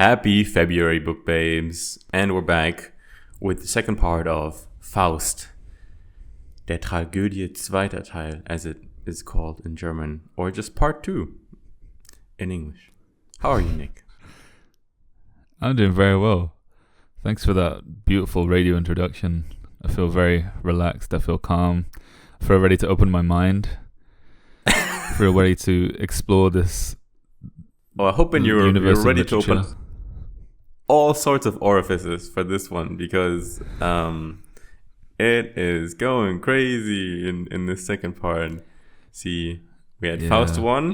Happy February, book babes. And we're back with the second part of Faust. Der Tragödie zweiter Teil, as it is called in German. Or just part 2 in English. How are you, Nick? I'm doing very well. Thanks for that beautiful radio introduction. I feel very relaxed. I feel calm. I feel ready to open my mind. I feel ready to explore this. Oh, I hope you're ready to open all sorts of orifices for this one, because it is going crazy in this second part. See, we had Faust 1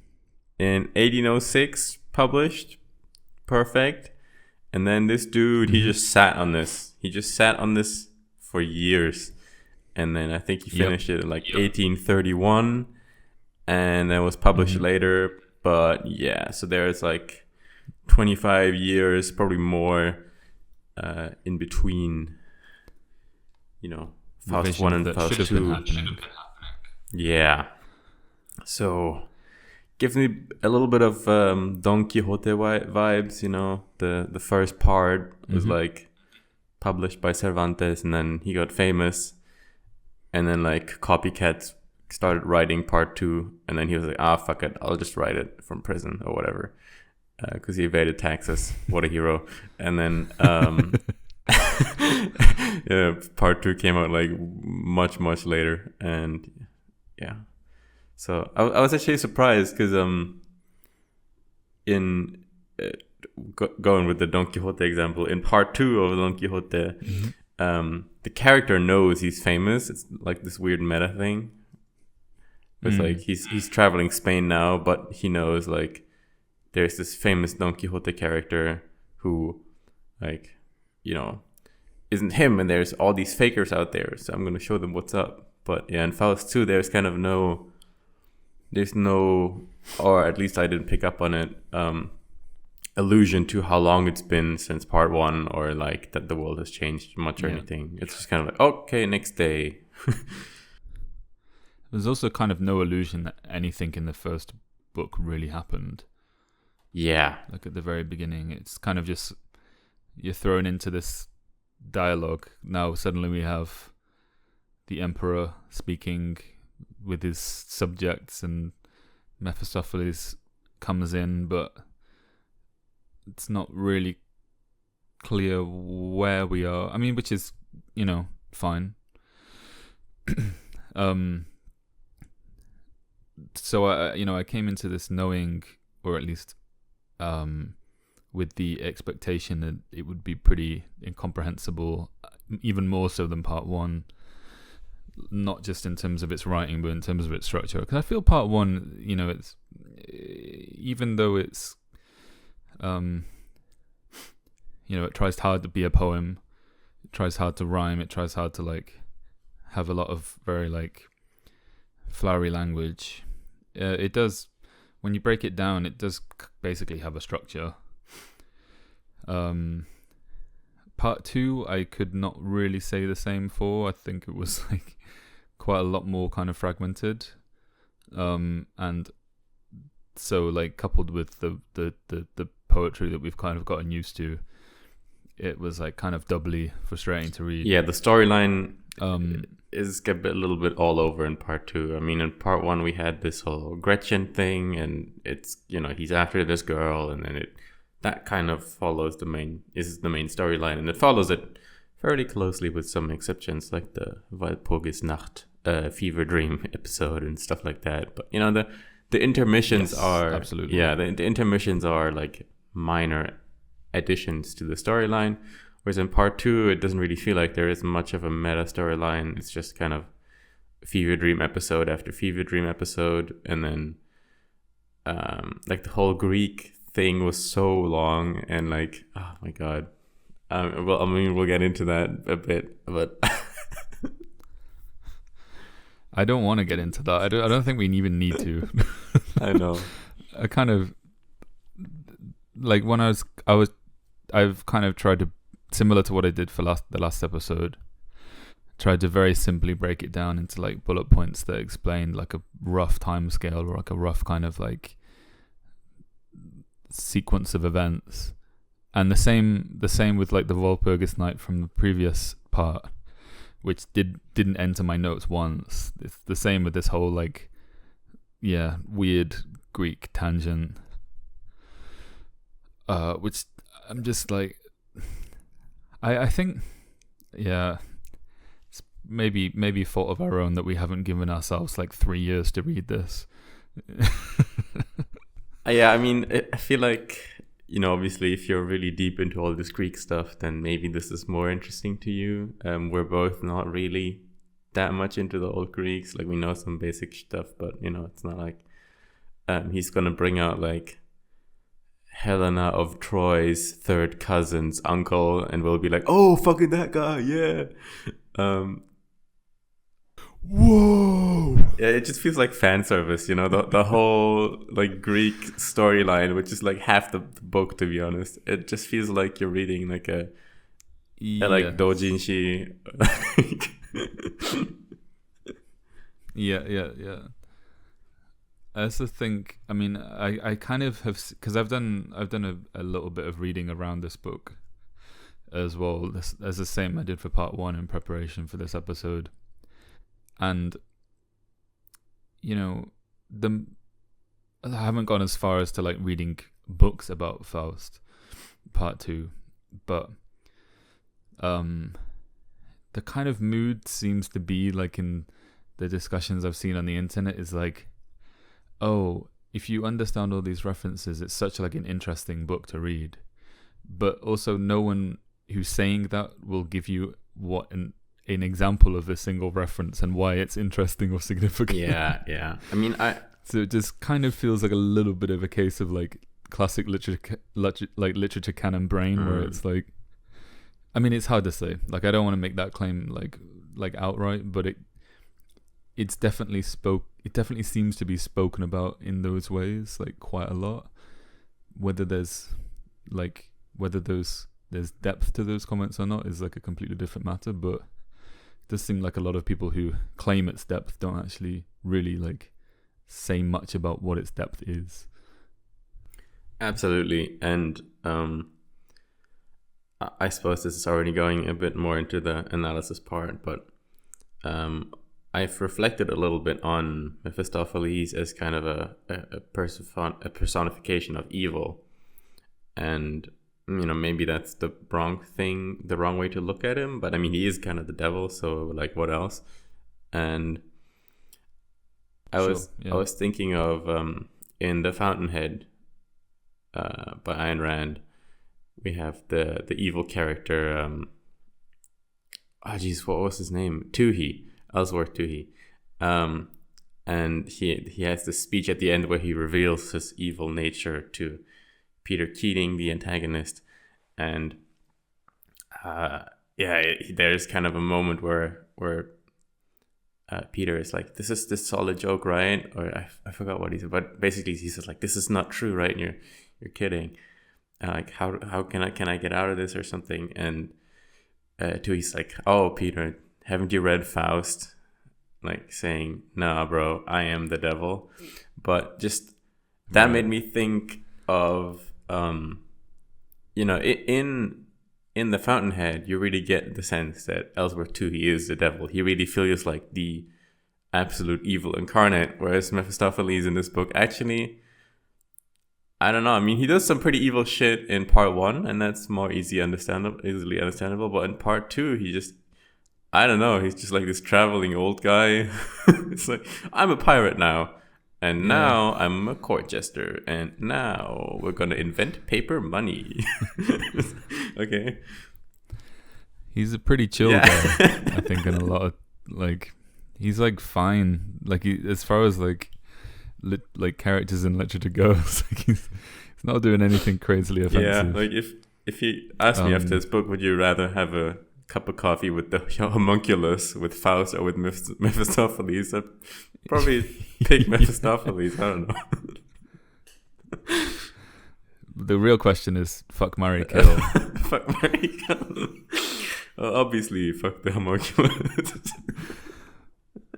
in 1806 published. Perfect. And then this dude, he just sat on this. He just sat on this for years. And then I think he finished it in 1831. And it was published later. But yeah, so there's 25 years, probably more, in between, Faust 1 and Faust 2. Yeah. So, gives me a little bit of Don Quixote vibes, The first part was published by Cervantes, and then he got famous. And then copycats started writing part 2, and then he was like, fuck it, I'll just write it from prison or whatever, because he evaded taxes. What a hero. And then part 2 came out much later. And yeah, so I was actually surprised, because going with the Don Quixote example, in part 2 of Don Quixote, the character knows he's famous. It's like this weird meta thing. It's he's traveling Spain now, but he knows there's this famous Don Quixote character who isn't him, and there's all these fakers out there, so I'm gonna show them what's up. But yeah, in Faust 2 there's kind of no, or at least I didn't pick up on it, allusion to how long it's been since part 1, or that the world has changed much or anything. It's just kind of okay, next day. There's also kind of no illusion that anything in the first book really happened. Yeah. At the very beginning, it's kind of just, you're thrown into this dialogue. Now suddenly we have the emperor speaking with his subjects, and Mephistopheles comes in, but it's not really clear where we are. I mean, which is, fine. So I came into this knowing, or at least with the expectation that it would be pretty incomprehensible, even more so than part 1, not just in terms of its writing, but in terms of its structure. Because I feel part 1, it's, even though it's it tries hard to be a poem, it tries hard to rhyme, it tries hard to have a lot of very flowery language. It does, when you break it down, it does basically have a structure. Part 2, I could not really say the same for. I think it was quite a lot more kind of fragmented, and so coupled with the poetry that we've kind of gotten used to, it was kind of doubly frustrating to read. Yeah, the storyline is a little bit all over in part 2. I mean, in part 1 we had this whole Gretchen thing, and it's he's after this girl, and then that kind of follows the main storyline, and it follows it fairly closely with some exceptions, like the Walpurgisnacht fever dream episode and stuff like that. But the intermissions are absolutely, the intermissions are minor additions to the storyline, whereas in part 2 it doesn't really feel like there is much of a meta storyline. It's just kind of fever dream episode after fever dream episode, and then the whole Greek thing was so long, and oh my god. Well, I mean, we'll get into that a bit, but I don't want to get into that. I don't think we even need to. I know. I kind of when I've kind of tried to, similar to what I did for the last episode, tried to very simply break it down into bullet points that explained a rough time scale, or a rough kind of sequence of events, And the same with like the Walpurgis Night from the previous part, which didn't enter my notes once. It's the same with this whole like, weird Greek tangent, which I'm just like, I think, it's maybe fault of our own that we haven't given ourselves like 3 years to read this. Yeah, I mean, I feel like, obviously, if you're really deep into all this Greek stuff, then maybe this is more interesting to you. We're both not really that much into the old Greeks. Like, we know some basic stuff, but, it's not like he's going to bring out, like, Helena of Troy's third cousin's uncle, and we'll be like, oh, fucking that guy, yeah. Whoa! Yeah, it just feels like fan service, the whole like Greek storyline, which is like half the book, to be honest. It just feels like you're reading like a like doujinshi. Yeah. I also think, I mean, I kind of have, because I've done a little bit of reading around this book as well. As the same I did for part 1 in preparation for this episode. And, I haven't gone as far as to like reading books about Faust, part 2, but the kind of mood seems to be like in the discussions I've seen on the internet is like, oh, if you understand all these references, it's such like an interesting book to read. But also no one who's saying that will give you what an example of a single reference and why it's interesting or significant. Yeah. I mean, so it just kind of feels like a little bit of a case of like classic literature canon brain, where it's like, I mean, it's hard to say. Like, I don't want to make that claim like outright, but it definitely seems to be spoken about in those ways, like quite a lot. Whether there's depth to those comments or not is like a completely different matter, but it does seem like a lot of people who claim its depth don't actually really like say much about what its depth is. Absolutely. And I suppose this is already going a bit more into the analysis part, but I've reflected a little bit on Mephistopheles as kind of a personification of evil. And maybe that's the wrong way to look at him. But I mean, he is kind of the devil, so like, what else? And I was thinking of in The Fountainhead by Ayn Rand, we have the evil character. What was his name? Ellsworth Toohey. And he has this speech at the end where he reveals his evil nature to Peter Keating, the antagonist, and there's kind of a moment where Peter is like, "This is this solid joke, right?" Or I forgot what he said, but basically he says like, "This is not true, right? And you're kidding. Like how can I get out of this or something?" And Toohey's like, "Oh, Peter, haven't you read Faust?" Like saying, "Nah, bro, I am the devil." But just that made me think of in The Fountainhead, you really get the sense that Ellsworth Toohey is the devil. He really feels like the absolute evil incarnate, whereas Mephistopheles in this book, actually, I don't know. I mean, he does some pretty evil shit in part 1, and that's more easily understandable. But in part 2, I don't know. He's just like this traveling old guy. It's like, I'm a pirate now. And now I'm a court jester, and now we're gonna invent paper money. Okay. He's a pretty chill guy, I think, in a lot of like, he's like fine, like as far as like characters in literature goes, like he's not doing anything crazily offensive. Yeah, like if he asked me after this book, would you rather have a cup of coffee with the homunculus, with Faust, or with Mephistopheles? I'd probably pick Mephistopheles. I don't know. The real question is, fuck, marry, kill. Fuck, marry, kill. Obviously, fuck the homunculus.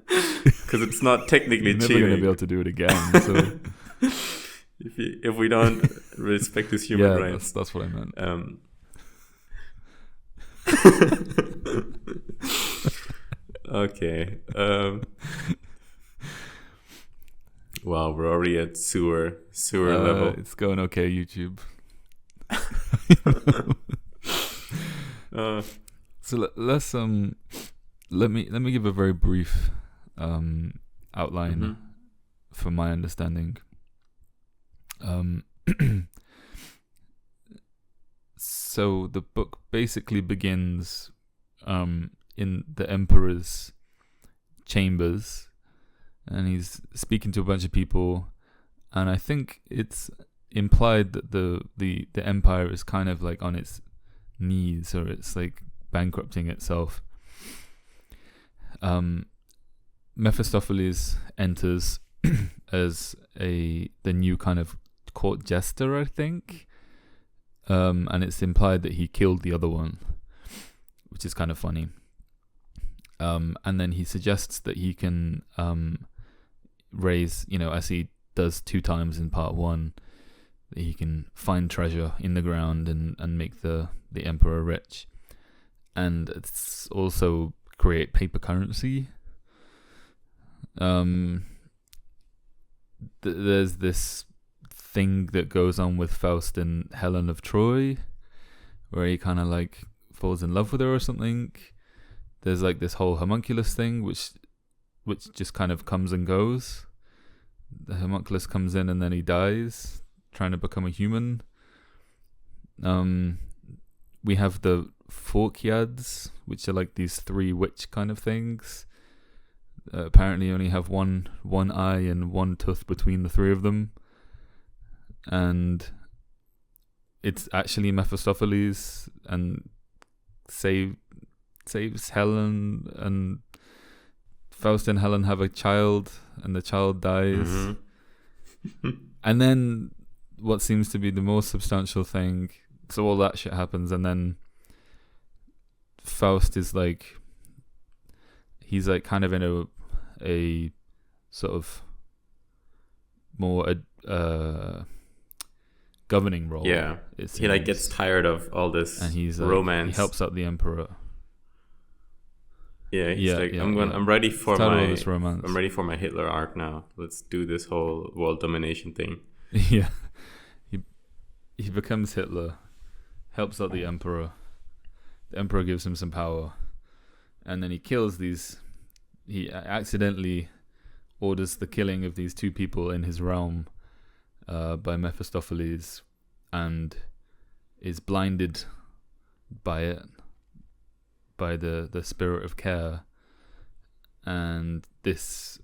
Because it's not technically cheating. You're never going to be able to do it again. So. if we don't respect his human rights. That's what I meant. Okay. Wow, we're already at sewer level. It's going okay, YouTube. So let's let me give a very brief outline for my understanding. So the book basically begins in the emperor's chambers, and he's speaking to a bunch of people, and I think it's implied that the empire is kind of like on its knees, or it's like bankrupting itself. Mephistopheles enters as the new kind of court jester, I think, and it's implied that he killed the other one, which is kind of funny. And then he suggests that he can raise, as he does 2 times in part 1, that he can find treasure in the ground and make the emperor rich, and it's also create paper currency. There's this thing that goes on with Faust and Helen of Troy, where he kind of like falls in love with her or something. There's like this whole homunculus thing, which just kind of comes and goes. The homunculus comes in and then he dies, trying to become a human. We have the Phorkyads, which are like these 3 witch kind of things. Apparently only have one eye and 1 tooth between the 3 of them. And it's actually Mephistopheles, and saves Helen, and Faust and Helen have a child, and the child dies. And then what seems to be the most substantial thing, so all that shit happens, and then Faust is like, he's like kind of in a sort of more governing role. Yeah, he like gets tired of all this, and he's romance. He helps out the emperor. Yeah, he's I'm ready for this romance. I'm ready for my Hitler arc now. Let's do this whole world domination thing. Yeah, he becomes Hitler, helps out the emperor. The emperor gives him some power, and then he kills these. He accidentally orders the killing of these 2 people in his realm by Mephistopheles, and is blinded by it, by the spirit of care. And this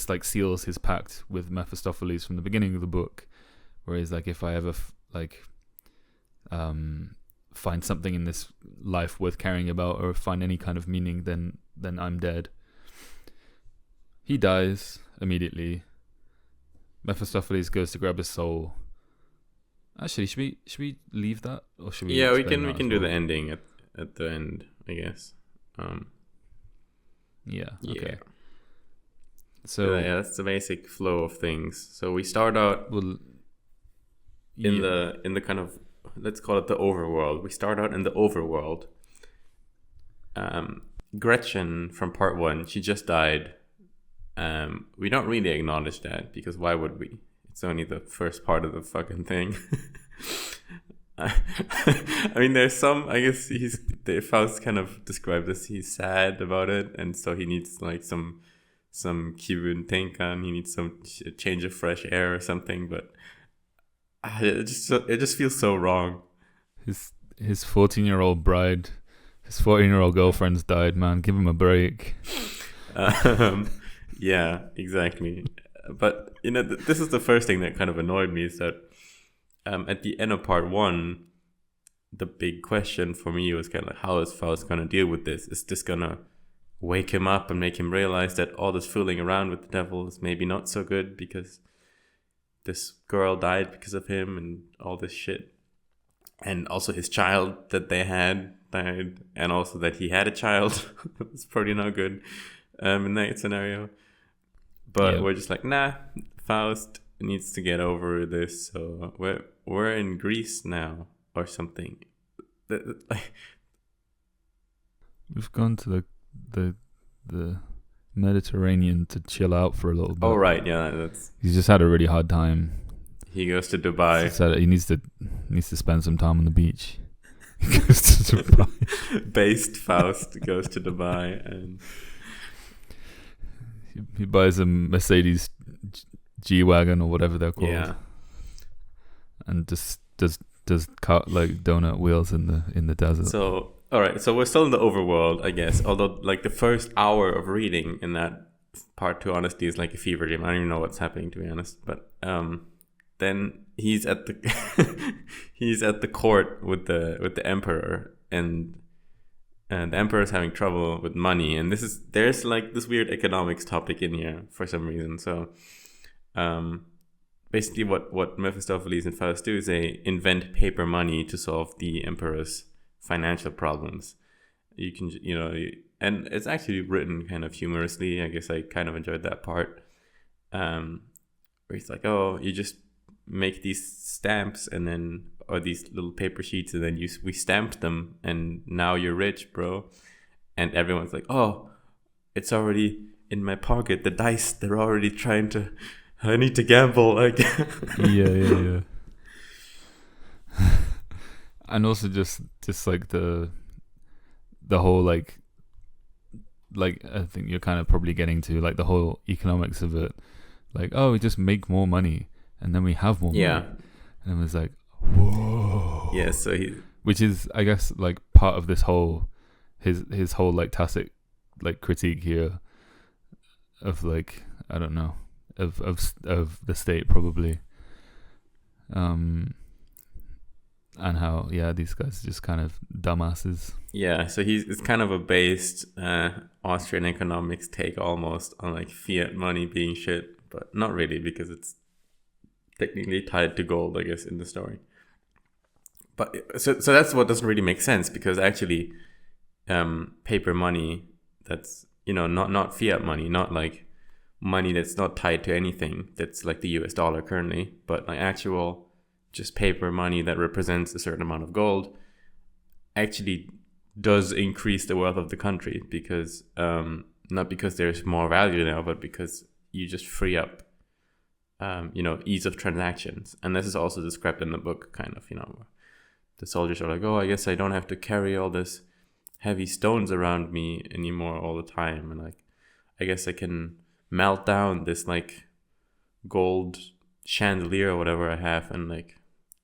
like seals his pact with Mephistopheles from the beginning of the book, where he's like, if I ever find something in this life worth caring about, or find any kind of meaning, then I'm dead. He dies immediately. Mephistopheles goes to grab his soul. Actually, should we leave that, or should we? Yeah, we can do the ending at the end, I guess. Yeah. Okay. So that's the basic flow of things. So we start out in the kind of, let's call it the overworld. We start out in the overworld. Gretchen from part 1, she just died. We don't really acknowledge that, because why would we? It's only the first part of the fucking thing. I mean, there's some, I guess Faust kind of described this, he's sad about it, and so he needs like some Kibun-tenkan, he needs some change of fresh air or something, but it just feels so wrong. His 14-year-old bride, his 14-year-old girlfriend's died, man, give him a break. Yeah, exactly. But this is the first thing that kind of annoyed me, is that at the end of part 1, the big question for me was kind of like, how is Faust going to deal with this? Is this going to wake him up and make him realize that all this fooling around with the devil is maybe not so good, because this girl died because of him and all this shit? And also his child that they had died, and also that he had a child. It's probably not good in that scenario. But we're just like, nah, Faust needs to get over this. So we're in Greece now or something. We've gone to the Mediterranean to chill out for a little bit. Oh right, yeah, He's just had a really hard time. He goes to Dubai. He needs to spend some time on the beach. He goes to Dubai. Based Faust goes to Dubai and he buys a Mercedes G-Wagon or whatever they're called. Yeah. And just does like donut wheels in the desert. So all right, so we're still in the overworld, I guess. Although like the first hour of reading in that part 2 honestly is like a fever dream. I don't even know what's happening, to be honest. But then he's at the court with the emperor, and the emperor is having trouble with money, and there's like this weird economics topic in here for some reason. So basically what Mephistopheles and Faust do is they invent paper money to solve the emperor's financial problems. You can, and it's actually written kind of humorously. I guess I kind of enjoyed that part, where he's like, oh, you just make these stamps or these little paper sheets, and then we stamped them, and now you're rich, bro. And everyone's like, oh, it's already in my pocket. The dice, they're already trying to. I need to gamble. Like, yeah. And also just like the whole like I think you're kind of probably getting to like the whole economics of it. Like, oh, we just make more money and then we have more money. And it was like, whoa. Yeah, so which is, I guess, like part of this whole his whole like tacit like critique here of like, I don't know, of the state probably. And how, these guys are just kind of dumbasses. Yeah, so it's kind of a based Austrian economics take almost on like fiat money being shit, but not really, because it's technically tied to gold, I guess, in the story. But so that's what doesn't really make sense, because actually paper money that's, not fiat money, not like money that's not tied to anything, that's like the US dollar currently, but like actual just paper money that represents a certain amount of gold, actually does increase the wealth of the country, because not because there's more value now, but because you just free up ease of transactions. And this is also described in the book, kind of, the soldiers are like, oh, I guess I don't have to carry all this heavy stones around me anymore all the time, and like I guess I can melt down this like gold chandelier or whatever I have and like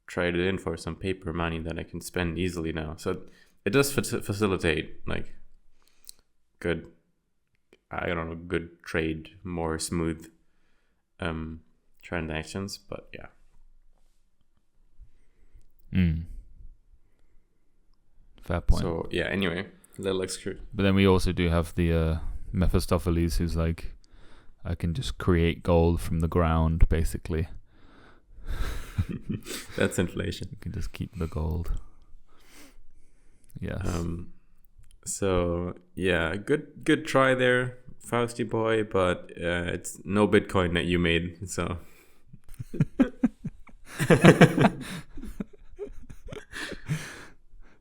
trade it in for some paper money that I can spend easily now. So it does facilitate like good trade, more smooth transactions. But fair point. So anyway, little excuse. But then we also do have the Mephistopheles, who's like, I can just create gold from the ground, basically. That's inflation. You can just keep the gold. Yes. So good try there, Fausty boy, but it's no Bitcoin that you made, so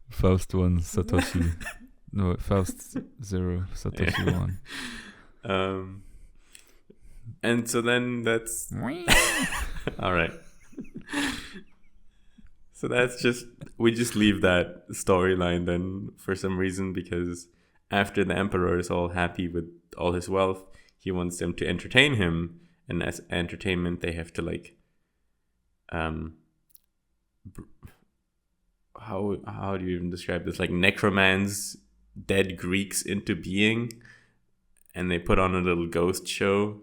Faust 1, Satoshi. No, Faust 0, Satoshi 1. And so then that's all right. So we just leave that storyline then for some reason, because after the emperor is all happy with all his wealth, he wants them to entertain him, and as entertainment they have to like how do you even describe this, like necromance dead Greeks into being, and they put on a little ghost show,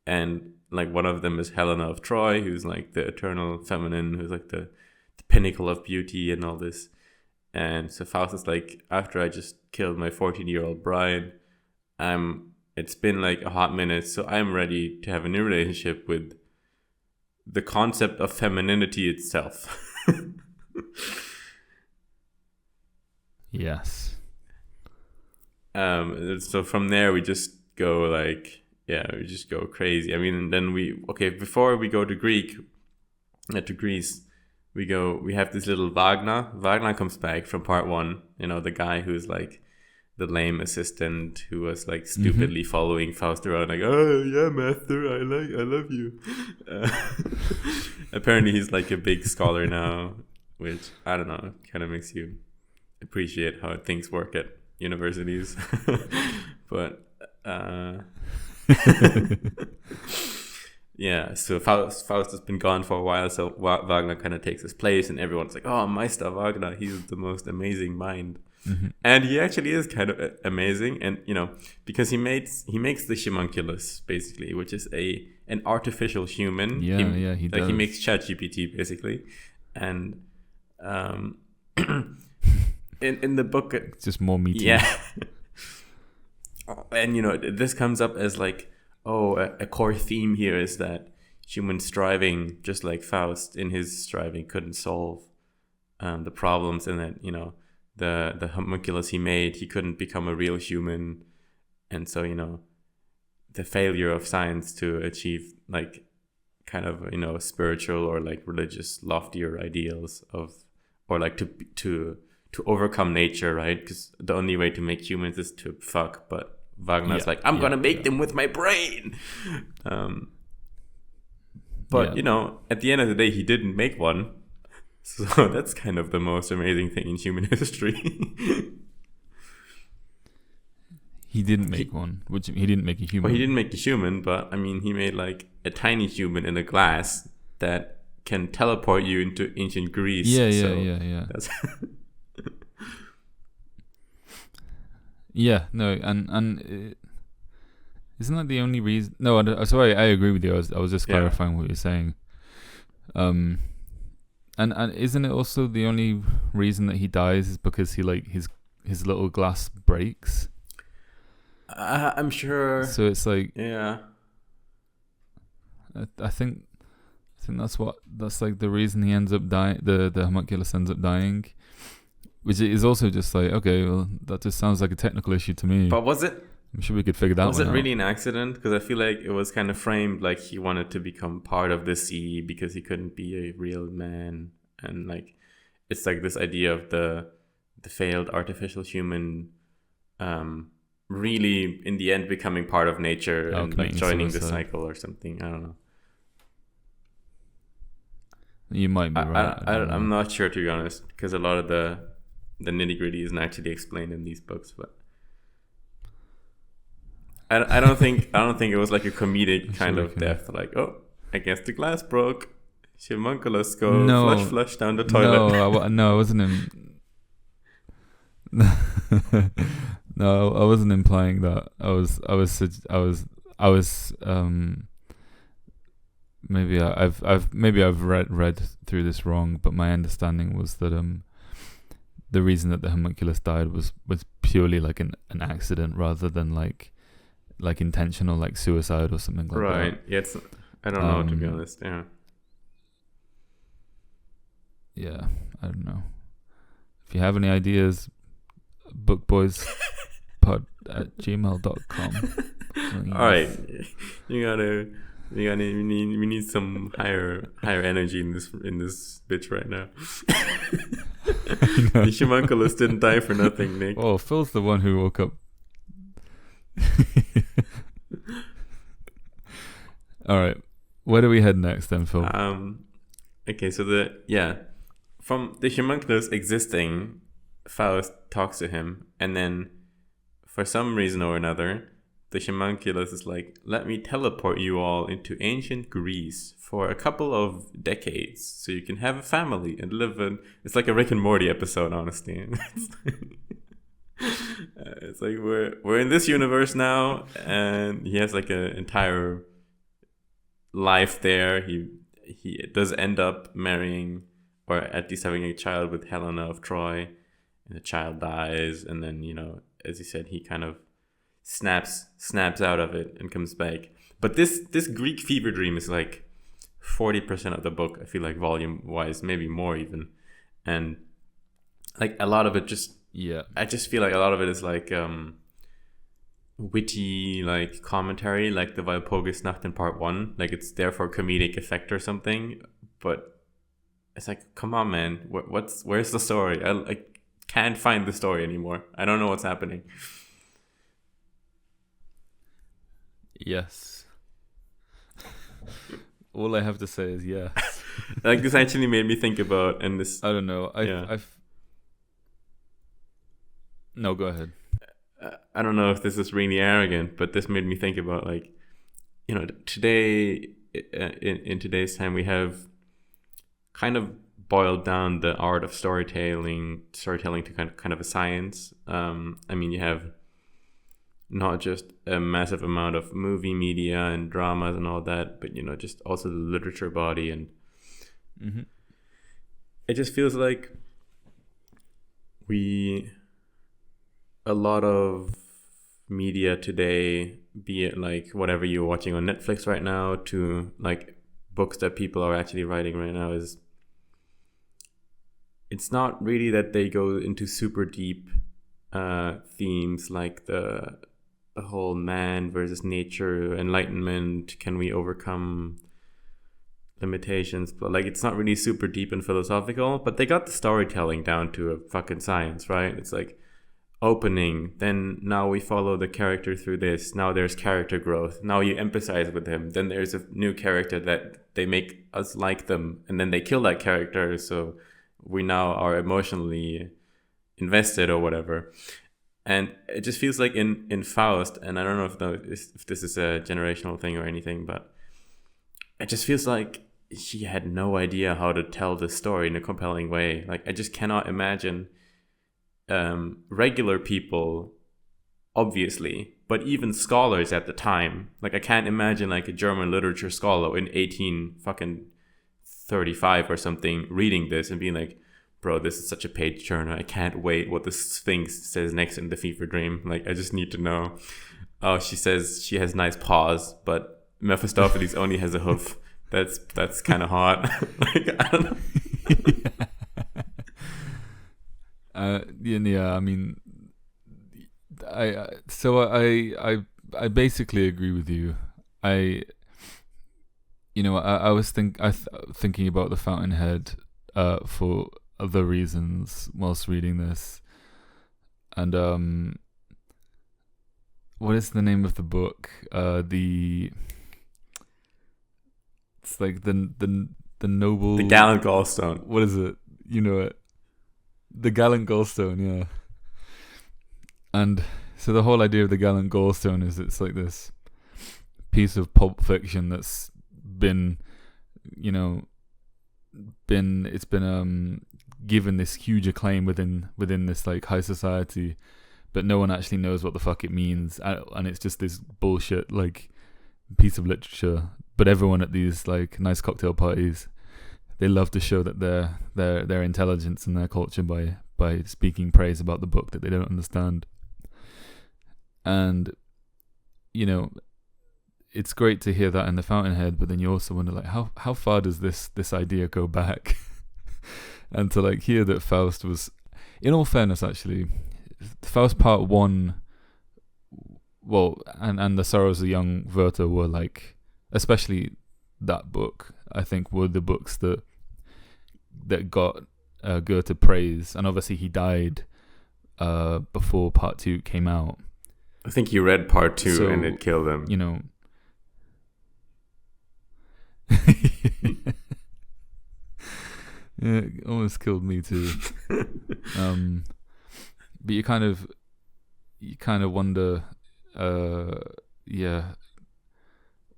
and like one of them is Helena of Troy, who's like the eternal feminine, who's like the pinnacle of beauty and all this. And so Faust is like, after I just killed my 14-year-old bride, it's been like a hot minute, so I'm ready to have a new relationship with the concept of femininity itself. Yes. So from there we just go like we just go crazy. I mean, and then before we go to Greece, we have this little Wagner. Wagner comes back from part 1, the guy who's like the lame assistant who was like stupidly following Faust around, like, oh yeah, master, I love you. Apparently he's like a big scholar now, which, I don't know, kind of makes you appreciate how things work at universities. But yeah, so Faust has been gone for a while, so Wagner kind of takes his place, and everyone's like, oh, Meister Wagner, he's the most amazing mind. And he actually is kind of amazing, and because he makes the homunculus, basically, which is an artificial human. He does. He makes ChatGPT, basically. And in the book, it's just more meaty. Yeah. And this comes up as like, a core theme here is that human striving, just like Faust in his striving, couldn't solve the problems, and that the homunculus he made, he couldn't become a real human, and so the failure of science to achieve like kind of spiritual or like religious loftier ideals or like to overcome nature, right? Because the only way to make humans is to fuck, but Wagner's like, I'm gonna make them with my brain. But at the end of the day, he didn't make one. So that's kind of the most amazing thing in human history. He didn't make one. Which he didn't make a human. Well, he didn't make a human, but I mean, he made like a tiny human in a glass that can teleport you into ancient Greece. Yeah. That's yeah, no, and isn't that the only reason? No, sorry, I agree with you. I was just clarifying what you're saying. And isn't it also the only reason that he dies is because he like his little glass breaks? I'm sure. So it's like, yeah. I think that's like the reason he ends up dying. The homunculus ends up dying. Which is also just like, okay, well, that just sounds like a technical issue to me. But was it? I'm sure we could figure that one out. Was it really an accident? Because I feel like it was kind of framed like he wanted to become part of the sea because he couldn't be a real man. And like, it's like this idea of the failed artificial human really, in the end, becoming part of nature and like joining the cycle or something. I don't know. You might be right. I'm not sure, to be honest, because a lot of the nitty-gritty isn't actually explained in these books, but I don't think it was like a comedic kind of death, like, oh, I guess the glass broke, homunculus go flush down the toilet. No, I wasn't no, I wasn't implying that. I was maybe I've read through this wrong, but my understanding was that the reason that the homunculus died was purely like an accident rather than like intentional, like suicide or something like that. Right. Yeah, I don't know, to be honest. Yeah. Yeah, I don't know. If you have any ideas, bookboyspod@gmail.com. All right. We need some higher energy in this bitch right now. The homunculus didn't die for nothing, Nick. Oh, Phil's the one who woke up. All right, where do we head next then, Phil? Okay, so from the homunculus existing, Faust talks to him, and then for some reason or another, the homunculus is like, let me teleport you all into ancient Greece for a couple of decades so you can have a family and live in... It's like a Rick and Morty episode, honestly. It's like we're in this universe now, and he has like an entire life there. He does end up marrying, or at least having a child with Helena of Troy, and the child dies, and then, as you said, he kind of snaps out of it and comes back. But this Greek fever dream is like 40% of the book, I feel like, volume wise, maybe more even. And like a lot of it just, I just feel like a lot of it is like witty like commentary like the Walpurgisnacht in part one. Like it's there for comedic effect or something, but it's like, come on, man, where's the story? I can't find the story anymore. I don't know what's happening. Yes. All I have to say is yes. Like this actually made me think about, and this, I don't know. No, go ahead. I don't know if this is really arrogant, but this made me think about, like, today, in today's time, we have kind of boiled down the art of storytelling to kind of a science. I mean, you have not just a massive amount of movie media and dramas and all that, but just also the literature body, and it just feels like a lot of media today, be it like whatever you're watching on Netflix right now to like books that people are actually writing right now, it's not really that they go into super deep themes like the whole man versus nature, enlightenment, can we overcome limitations, but like it's not really super deep and philosophical, but they got the storytelling down to a fucking science, right? It's like opening, then now we follow the character through this, now there's character growth, now you empathize with him, then there's a new character that they make us like them, and then they kill that character, so we now are emotionally invested or whatever. And it just feels like in Faust, and I don't know if this is a generational thing or anything, but it just feels like she had no idea how to tell the story in a compelling way. Like, I just cannot imagine regular people, obviously, but even scholars at the time. Like, I can't imagine like a German literature scholar in 1835 or something reading this and being like, bro, this is such a page turner. I can't wait what the Sphinx says next in the Fever Dream. Like, I just need to know. Oh, she says she has nice paws, but Mephistopheles only has a hoof. That's kind of hot. Like, I don't know. Yeah, I mean, I basically agree with you. I was thinking about the Fountainhead for other reasons whilst reading this, and what is the name of the book? It's like the noble, the gallant gallstone. What is it? You know it. The gallant gallstone, yeah. And so the whole idea of the gallant gallstone is it's like this piece of pulp fiction that's been given this huge acclaim within this like high society, but no one actually knows what the fuck it means, and it's just this bullshit like piece of literature. But everyone at these like nice cocktail parties, they love to show that their intelligence and their culture by speaking praise about the book that they don't understand. And it's great to hear that in the Fountainhead, but then you also wonder like how far does this idea go back? And to like hear that Faust was, in all fairness, actually, Faust Part 1, well, and the Sorrows of Young Werther were like, especially that book, I think, were the books that got Goethe praise. And obviously he died before Part 2 came out. I think he read Part 2 and it killed him. Yeah, it almost killed me too. But you kind of wonder,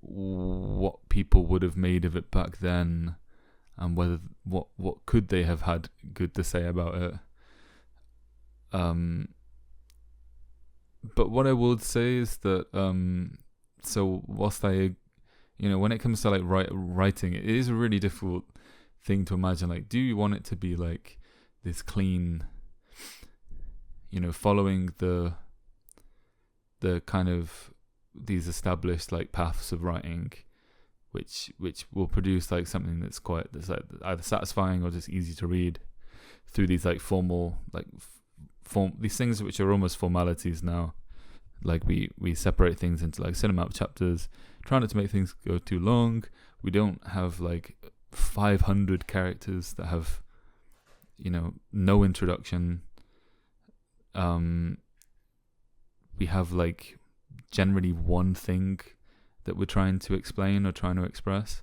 what people would have made of it back then, and whether what could they have had good to say about it. But what I would say is that so whilst I, when it comes to like writing, it is a really difficult thing to imagine. Like, do you want it to be like this clean, following the kind of these established like paths of writing, which will produce like something that's like either satisfying or just easy to read through these like formal like these things which are almost formalities now, Like we separate things into like cinematic chapters, try not to make things go too long. We don't have like 500 characters that have, no introduction. We have like generally one thing that we're trying to explain or trying to express.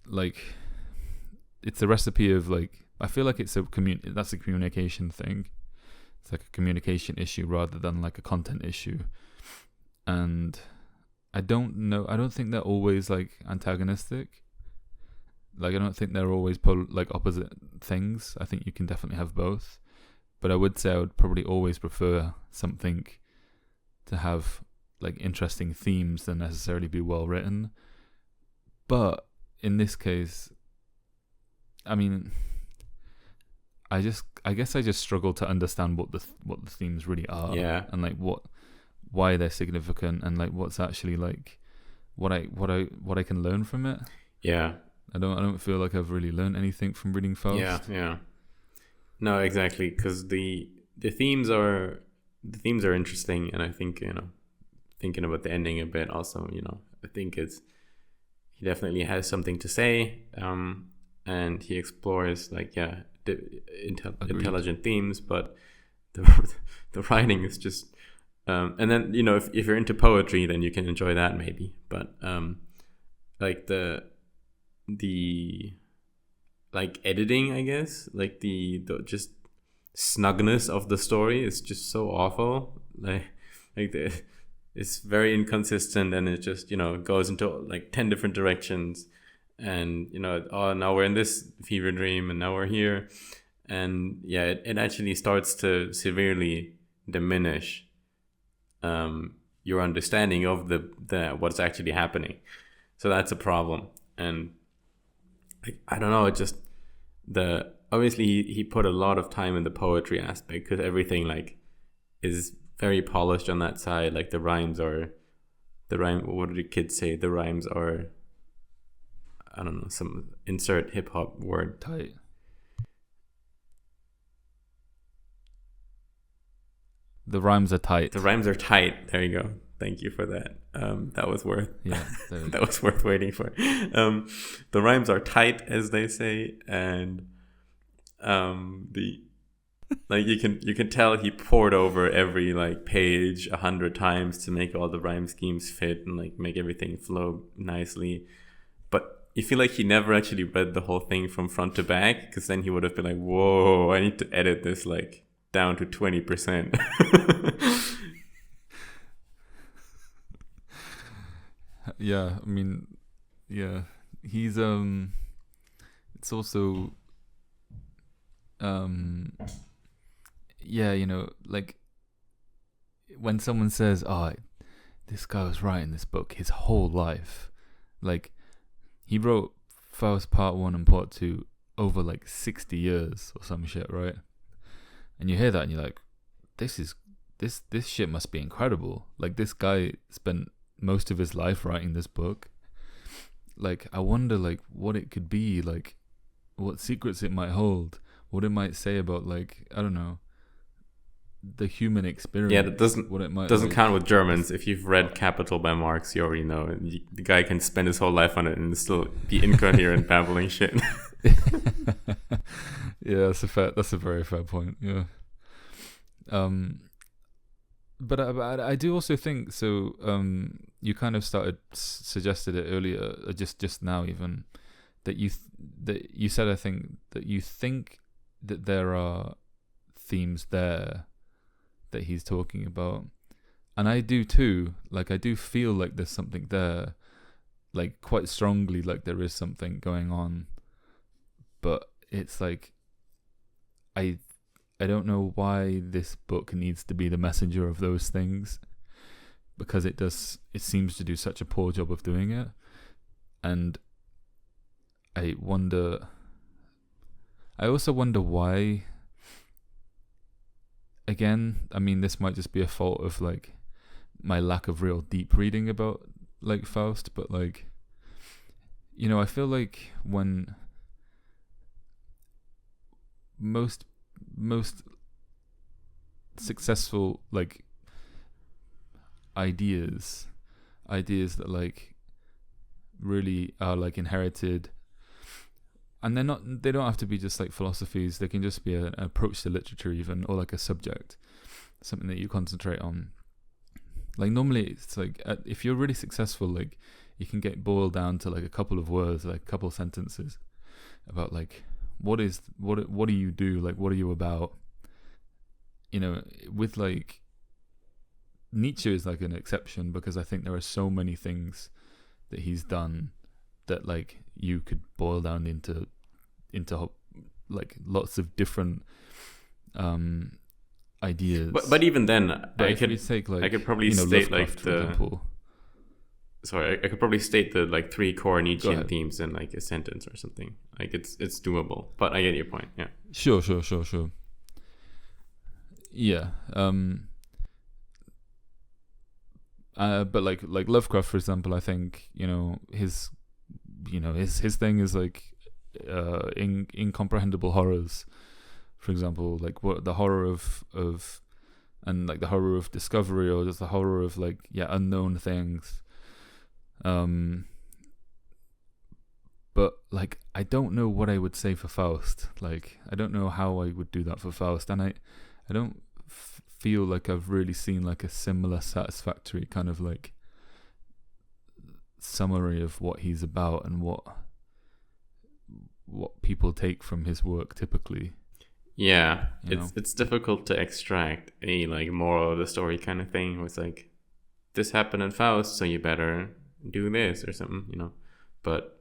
Like it's a recipe of like, I feel like it's that's a communication thing. It's like a communication issue rather than like a content issue. And I don't think they're always like antagonistic. Like I don't think they're always like opposite things. I think you can definitely have both. But I would say I would probably always prefer something to have like interesting themes than necessarily be well written. But in this case, I mean, I guess I just struggle to understand what the themes really are, and like why they're significant, and like what's actually like what I can learn from it. Yeah, I don't feel like I've really learned anything from reading Faust. Yeah. No, exactly, because the themes are interesting, and I think thinking about the ending a bit also, I think he definitely has something to say, and he explores like intelligent themes, but the writing is just and then if you're into poetry, then you can enjoy that maybe, but like the like editing, I guess, like the just snugness of the story is just so awful. It's very inconsistent, and it just goes into like 10 different directions, and now we're in this fever dream, and now we're here, and it actually starts to severely diminish your understanding of the what's actually happening. So that's a problem. And I don't know, it just obviously he put a lot of time in the poetry aspect, because everything like is very polished on that side. Like the rhymes, what did the kids say? The rhymes are, I don't know, some insert hip hop word. Tight. The rhymes are tight. The rhymes are tight. There you go. Thank you for that. That was worth. Yeah, that was worth waiting for. The rhymes are tight, as they say, and you can tell he poured over every like page 100 times to make all the rhyme schemes fit and like make everything flow nicely. But you feel like he never actually read the whole thing from front to back, because then he would have been like, "Whoa, I need to edit this like down to 20%." Yeah, I mean, yeah, he's it's also like when someone says, "Oh, this guy was writing this book his whole life," like he wrote Faust Part 1 and Part 2 over like 60 years or some shit, right? And you hear that and you're like, this shit must be incredible. Like this guy spent most of his life writing this book. Like I wonder like what it could be, like what secrets it might hold, what it might say about like, I don't know, the human experience. Yeah, that doesn't like, count with Germans. If you've read Capital by Marx, you already know the guy can spend his whole life on it and still be incoherent, babbling shit. Yeah, that's a very fair point. Yeah. But I do also think so. You kind of suggested it earlier, just now even, that you said, I think, that you think that there are themes there that he's talking about, and I do too. Like I do feel like there's something there, like quite strongly, like there is something going on, but it's like I don't know why this book needs to be the messenger of those things, because it seems to do such a poor job of doing it. And I also wonder why, again, I mean, this might just be a fault of like my lack of real deep reading about like Faust, but like, I feel like when most successful like ideas that like really are like inherited, and they don't have to be just like philosophies. They can just be an approach to literature even, or like a subject, something that you concentrate on. Like normally it's like if you're really successful, like you can get boiled down to like a couple of words, like a couple of sentences about like what do you do, like what are you about, you know. With like Nietzsche is like an exception, because I think there are so many things that he's done that like you could boil down into like lots of different ideas. But even then, but I could probably state like for example. Sorry, I could probably state the like 3 core Nietzschean themes in like a sentence or something. Like it's doable, but I get your point. Yeah. Sure. Yeah. But like Lovecraft, for example, I think his thing is like incomprehensible horrors. For example, like what the horror of and like the horror of discovery, or just the horror of like unknown things. But like I don't know what I would say for Faust. Like I don't know how I would do that for Faust, and I don't feel like I've really seen like a similar satisfactory kind of like summary of what he's about and what people take from his work typically. Yeah, it's difficult to extract a like moral of the story kind of thing. It's like, this happened in Faust, so you better do this or something, But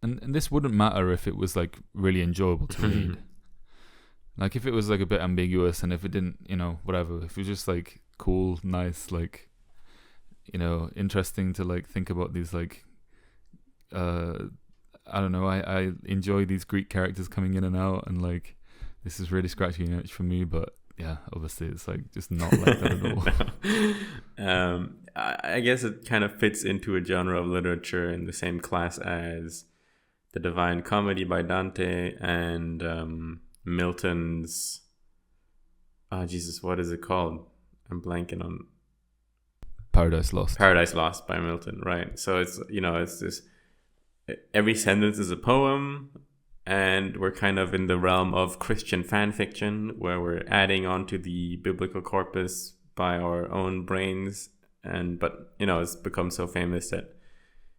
and this wouldn't matter if it was like really enjoyable to read. Like if it was like a bit ambiguous, and if it didn't, whatever. If it was just like cool, nice, like interesting to like think about these like I don't know, I enjoy these Greek characters coming in and out, and like this is really scratching an itch for me. But yeah, obviously it's like just not like that at all. I guess it kind of fits into a genre of literature in the same class as the Divine Comedy by Dante and Milton's what is it called? I'm blanking on. Paradise Lost by Milton, right? So it's it's this, every sentence is a poem, and we're kind of in the realm of Christian fan fiction, where we're adding on to the biblical corpus by our own brains. But it's become so famous that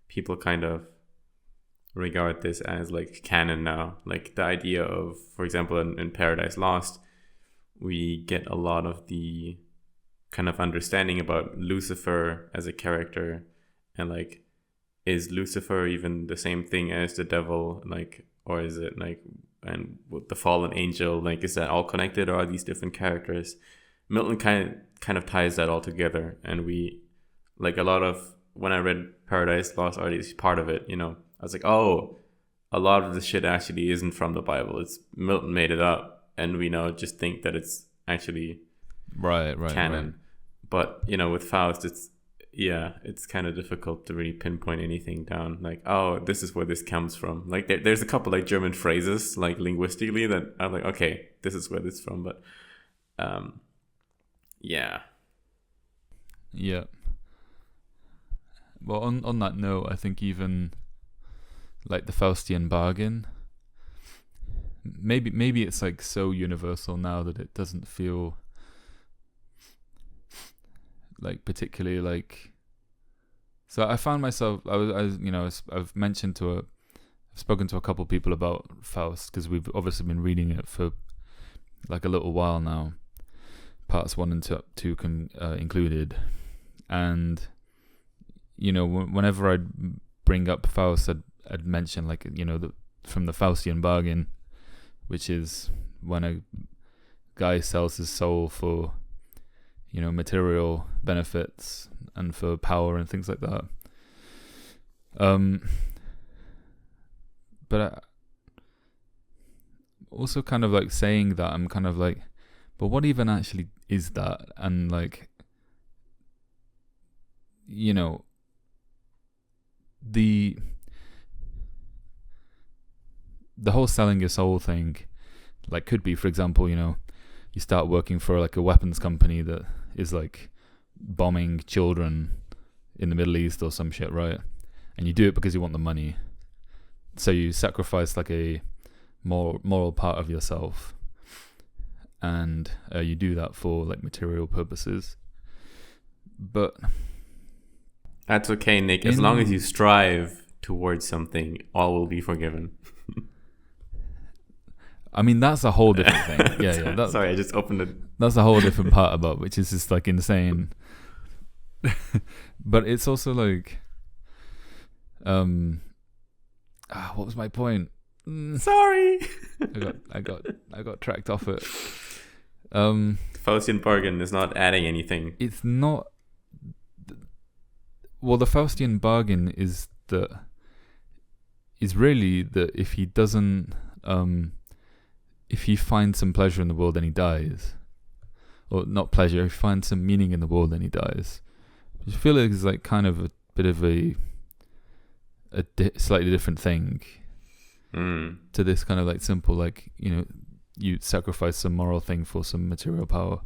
people kind of regard this as like canon now. Like the idea of, for example, in Paradise Lost, we get a lot of the kind of understanding about Lucifer as a character, and like, is Lucifer even the same thing as the devil? Like, or is it like, and with the fallen angel, like, is that all connected, or are these different characters? Milton kind of ties that all together, and we like a lot of, when I read Paradise Lost, or at least part of it, I was like, oh, a lot of the shit actually isn't from the Bible. It's Milton made it up, and we now just think that it's actually right canon. Right. But with Faust, it's kind of difficult to really pinpoint anything down. Like, oh, this is where this comes from. Like there's a couple like German phrases, like linguistically, that I'm like, okay, this is where this is from. But yeah. Well, on that note, I think even like the Faustian bargain, maybe it's like so universal now that it doesn't feel like particularly like. So I found myself, I've spoken to a couple of people about Faust, because we've obviously been reading it for like a little while now, parts 1 and 2 included, and whenever I'd bring up Faust, I'd mention like from the Faustian bargain, which is when a guy sells his soul for material benefits and for power and things like that. But also kind of like saying that, I'm kind of like, but what even actually is that? And like, the whole selling your soul thing, like, could be, for example, you start working for like a weapons company that is like bombing children in the Middle East or some shit, right? And you do it because you want the money. So you sacrifice like a moral part of yourself, and you do that for like material purposes. But that's okay, Nick. As long as you strive towards something, all will be forgiven. I mean, that's a whole different thing. Yeah. Sorry, I just opened it. That's a whole different part about, which is just like insane. But it's also like, what was my point? Sorry, I got tracked off it. Faustian bargain is not adding anything. It's not. Well, the Faustian bargain is really that if he doesn't, if he finds some pleasure in the world, then he dies. Or not pleasure, if he finds some meaning in the world, then he dies. I feel like it's like kind of a bit of a slightly different thing to this kind of like simple, like, you know, you sacrifice some moral thing for some material power.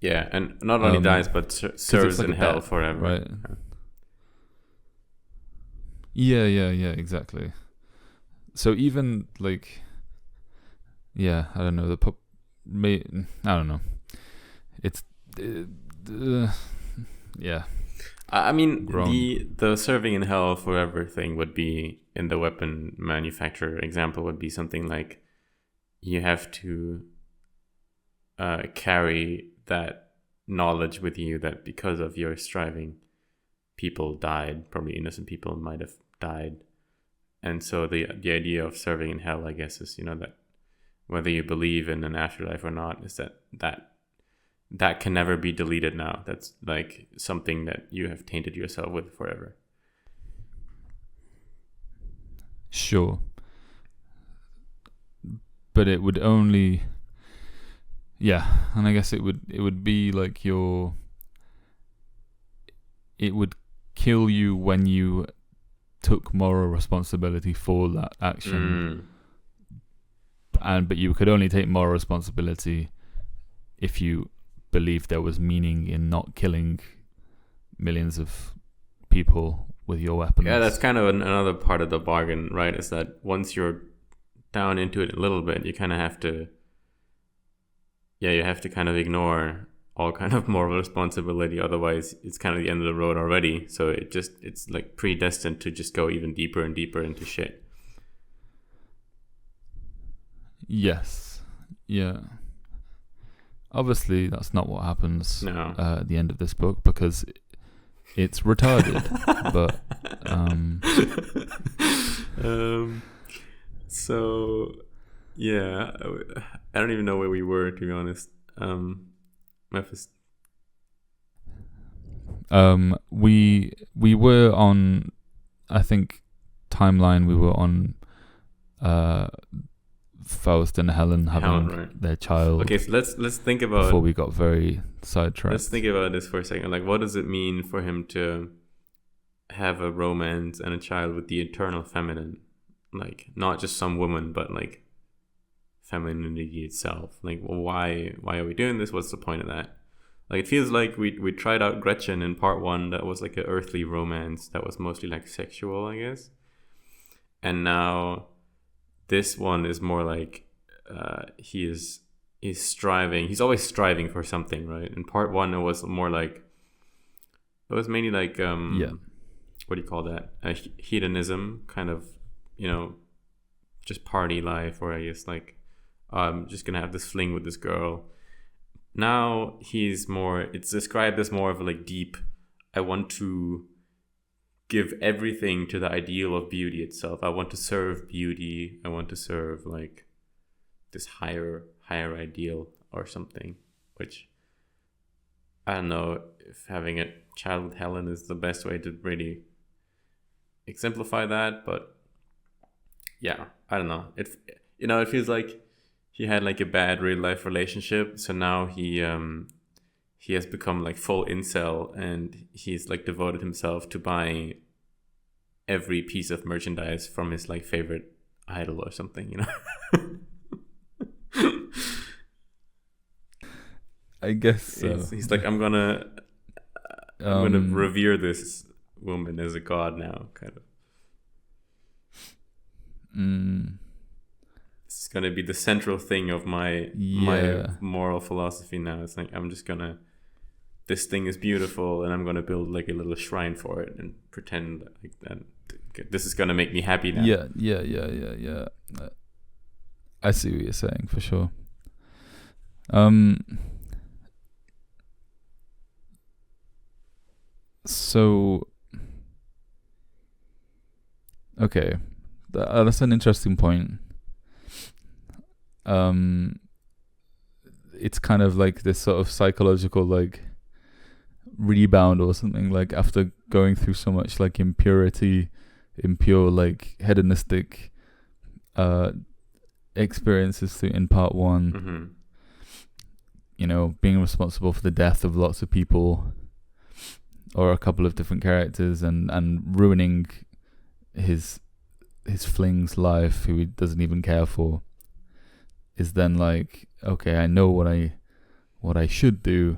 Yeah, and not only dies, but serves like in hell forever. Right. Yeah, exactly. So even like, yeah, I don't know, I don't know. It's, yeah. I mean, the serving in hell forever thing would be, in the weapon manufacturer example, would be something like you have to carry that knowledge with you that because of your striving, people died, probably innocent people might have died. And so the idea of serving in hell, I guess, is, you know, that whether you believe in an afterlife or not, is that can never be deleted now. That's like something that you have tainted yourself with forever. Sure. But it would only, yeah, and I guess it would be like it would kill you when you took moral responsibility for that action. But you could only take moral responsibility if you believed there was meaning in not killing millions of people with your weapons. Yeah, that's kind of another part of the bargain, right? Is that once you're down into it a little bit, you kind of have to, you have to kind of ignore all kind of moral responsibility. Otherwise, it's kind of the end of the road already. So it's like predestined to just go even deeper and deeper into shit. Yes. Yeah. Obviously, that's not what happens at the end of this book, because it's retarded. But so yeah, I don't even know where we were, to be honest. We were on, I think, timeline. We were on Faust and Helen having their child. Okay, so let's think about, before we got very sidetracked. Let's think about this for a second. Like, what does it mean for him to have a romance and a child with the eternal feminine? Like, not just some woman, but like femininity itself. Like, well, why are we doing this? What's the point of that? Like, it feels like we tried out Gretchen in part 1. That was like an earthly romance that was mostly like sexual, I guess. And now this one is more like he's striving. He's always striving for something, right? In part 1, it was more like, it was mainly like what do you call that? Hedonism, kind of, you know, just party life, or I guess like I'm just gonna have this fling with this girl. Now it's described as more of a like deep, I want to give everything to the ideal of beauty itself. I want to serve beauty. I want to serve like this higher ideal or something, which I don't know if having a child with Helen is the best way to really exemplify that, but yeah, I don't know. It feels like he had like a bad real life relationship, so now he has become like full incel, and he's like devoted himself to buying every piece of merchandise from his like favorite idol or something, you know. I guess so. He's like, I'm gonna revere this woman as a god now, kind of. It's gonna be the central thing of my moral philosophy now. It's like, I'm just gonna, this thing is beautiful, and I'm gonna build like a little shrine for it and pretend like that this is gonna make me happy now. Yeah. I see what you're saying for sure. So, okay, that's an interesting point. It's kind of like this sort of psychological like rebound or something, like after going through so much like impure like hedonistic experiences in part one. Mm-hmm. You know, being responsible for the death of lots of people or a couple of different characters and ruining his fling's life, who he doesn't even care for, is then like, okay, I know what I should do,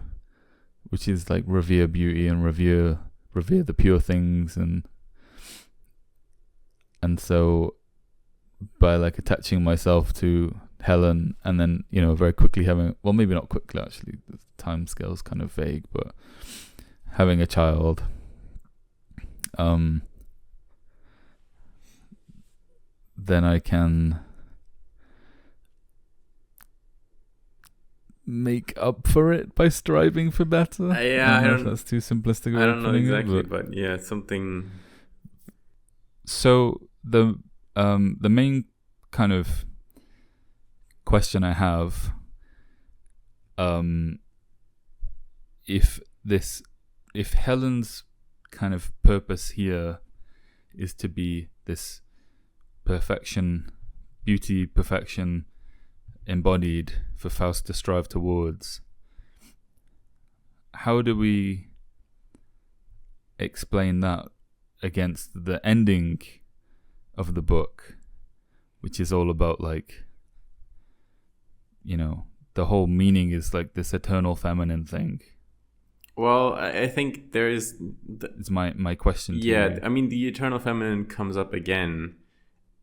which is like revere beauty and revere the pure things, and so by like attaching myself to Helen, and then, you know, very quickly having, well, maybe not quickly actually, the time scale's kind of vague, but having a child, then I can make up for it by striving for better. Yeah, I don't know if that's too simplistic. I don't know exactly, but yeah, something. So the main kind of question I have, if Helen's kind of purpose here is to be this beauty perfection embodied for Faust to strive towards, how do we explain that against the ending of the book, which is all about like, you know, the whole meaning is like this eternal feminine thing? Well, I think there is. It's my question to you. I mean, the eternal feminine comes up again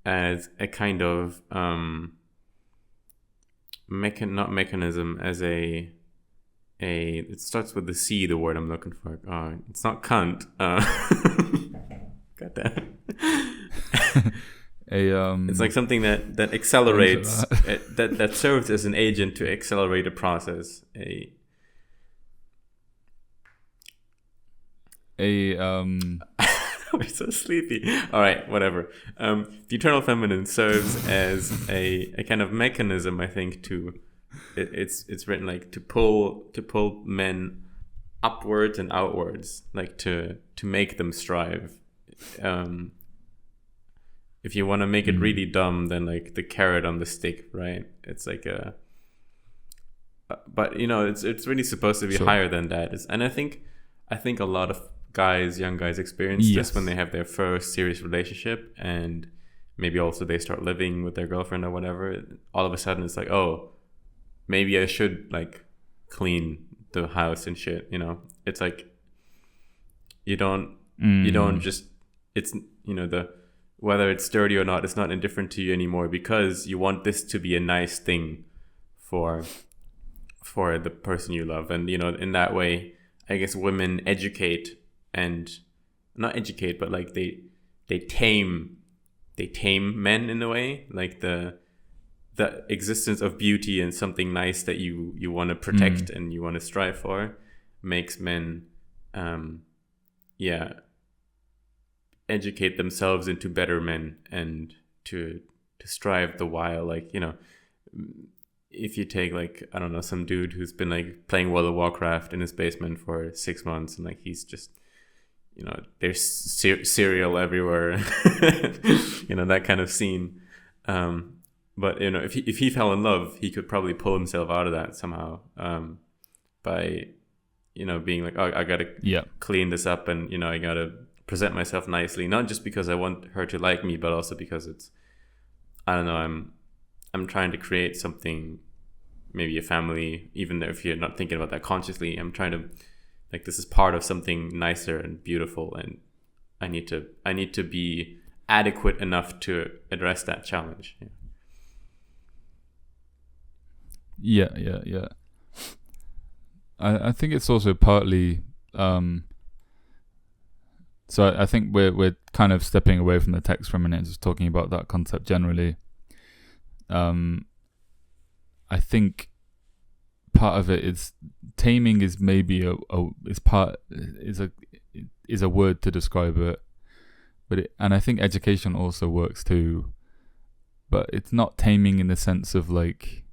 as a kind of not mechanism, as a it starts with the C, the word I'm looking for. It's not cunt. Got that. It's like something that accelerates, that serves as an agent to accelerate a process. We're so sleepy. All right, whatever. The eternal feminine serves as a kind of mechanism, I think, it's written like to pull men upwards and outwards, like to make them strive. If you want to make it really dumb, then like the carrot on the stick, right? It's like but you know, it's really supposed to be higher than that. And I think a lot of young guys experience this when they have their first serious relationship, and maybe also they start living with their girlfriend or whatever. All of a sudden it's like, oh, maybe I should like clean the house and shit, you know? It's like you don't just, it's, you know, whether it's dirty or not, it's not indifferent to you anymore, because you want this to be a nice thing for the person you love. And, you know, in that way, I guess women educate, and not educate, but like they tame men in a way, like the existence of beauty and something nice that you want to protect and you want to strive for makes men educate themselves into better men, and to strive the while, like, you know, if you take like, I don't know, some dude who's been like playing World of Warcraft in his basement for 6 months, and like he's just, you know, there's cereal everywhere, you know, that kind of scene. But you know, if he fell in love, he could probably pull himself out of that somehow, by, you know, being like, oh, I gotta clean this up, and, you know, I gotta present myself nicely, not just because I want her to like me, but also because it's, I don't know, I'm trying to create something maybe a family, even if you're not thinking about that consciously. I'm trying to, like, this is part of something nicer and beautiful, and I need to be adequate enough to address that challenge. Yeah. I think it's also partly so I think we're kind of stepping away from the text for a minute, just talking about that concept generally. I think part of it is taming is maybe is a word to describe it, and I think education also works too, but it's not taming in the sense of like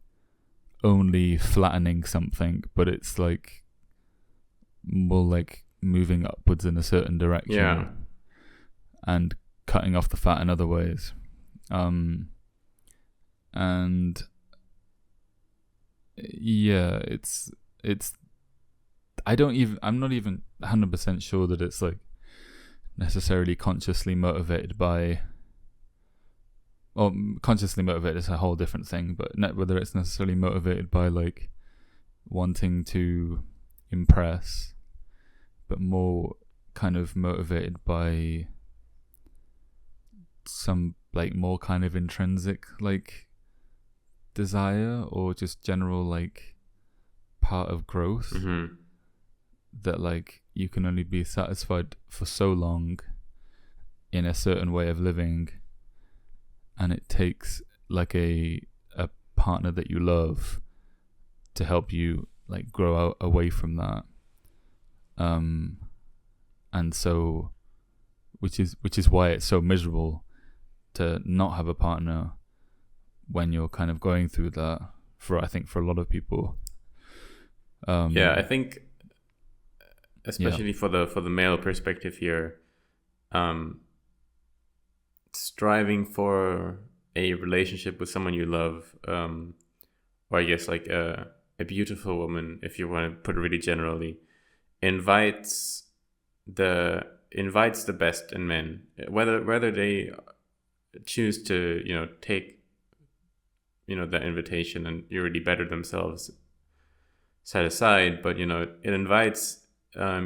only flattening something, but it's like more like moving upwards in a certain direction, and cutting off the fat in other ways. And yeah, it's I'm not even 100% sure that it's like necessarily consciously motivated by, or consciously motivated is a whole different thing, but whether it's necessarily motivated by like wanting to impress, but more kind of motivated by some like more kind of intrinsic like desire, or just general like part of growth, that like you can only be satisfied for so long in a certain way of living, and it takes like a partner that you love to help you like grow out away from that. And so which is why it's so miserable to not have a partner when you're kind of going through that, I think for a lot of people. I think especially for the male perspective here, striving for a relationship with someone you love, or I guess like a beautiful woman, if you want to put it really generally, invites the best in men, whether they choose to take that invitation and really better themselves set aside, but it invites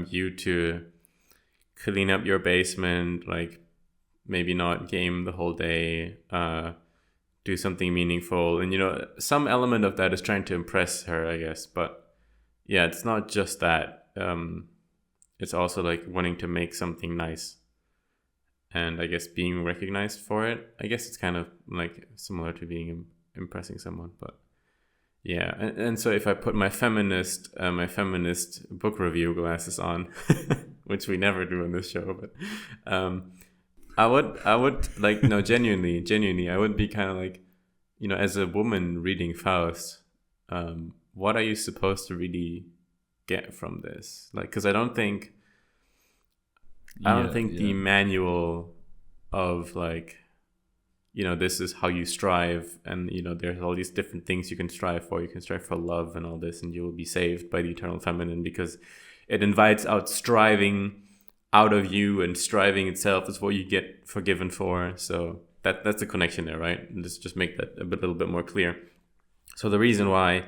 you to clean up your basement, like maybe not game the whole day, do something meaningful, and some element of that is trying to impress her, I guess. But yeah, it's not just that. It's also like wanting to make something nice, and I guess being recognized for it. I guess it's kind of like similar to being impressing someone. But yeah, and so if I put my feminist book review glasses on, which we never do on this show, but I would like, no, genuinely, I would be kind of like, as a woman reading Faust, what are you supposed to really get from this? Like, because I don't think the manual of like, this is how you strive, and there's all these different things you can strive for. You can strive for love and all this, and you will be saved by the eternal feminine, because it invites out striving out of you, and striving itself is what you get forgiven for. So that's the connection there, right? Let's just make that a little bit more clear. So the reason why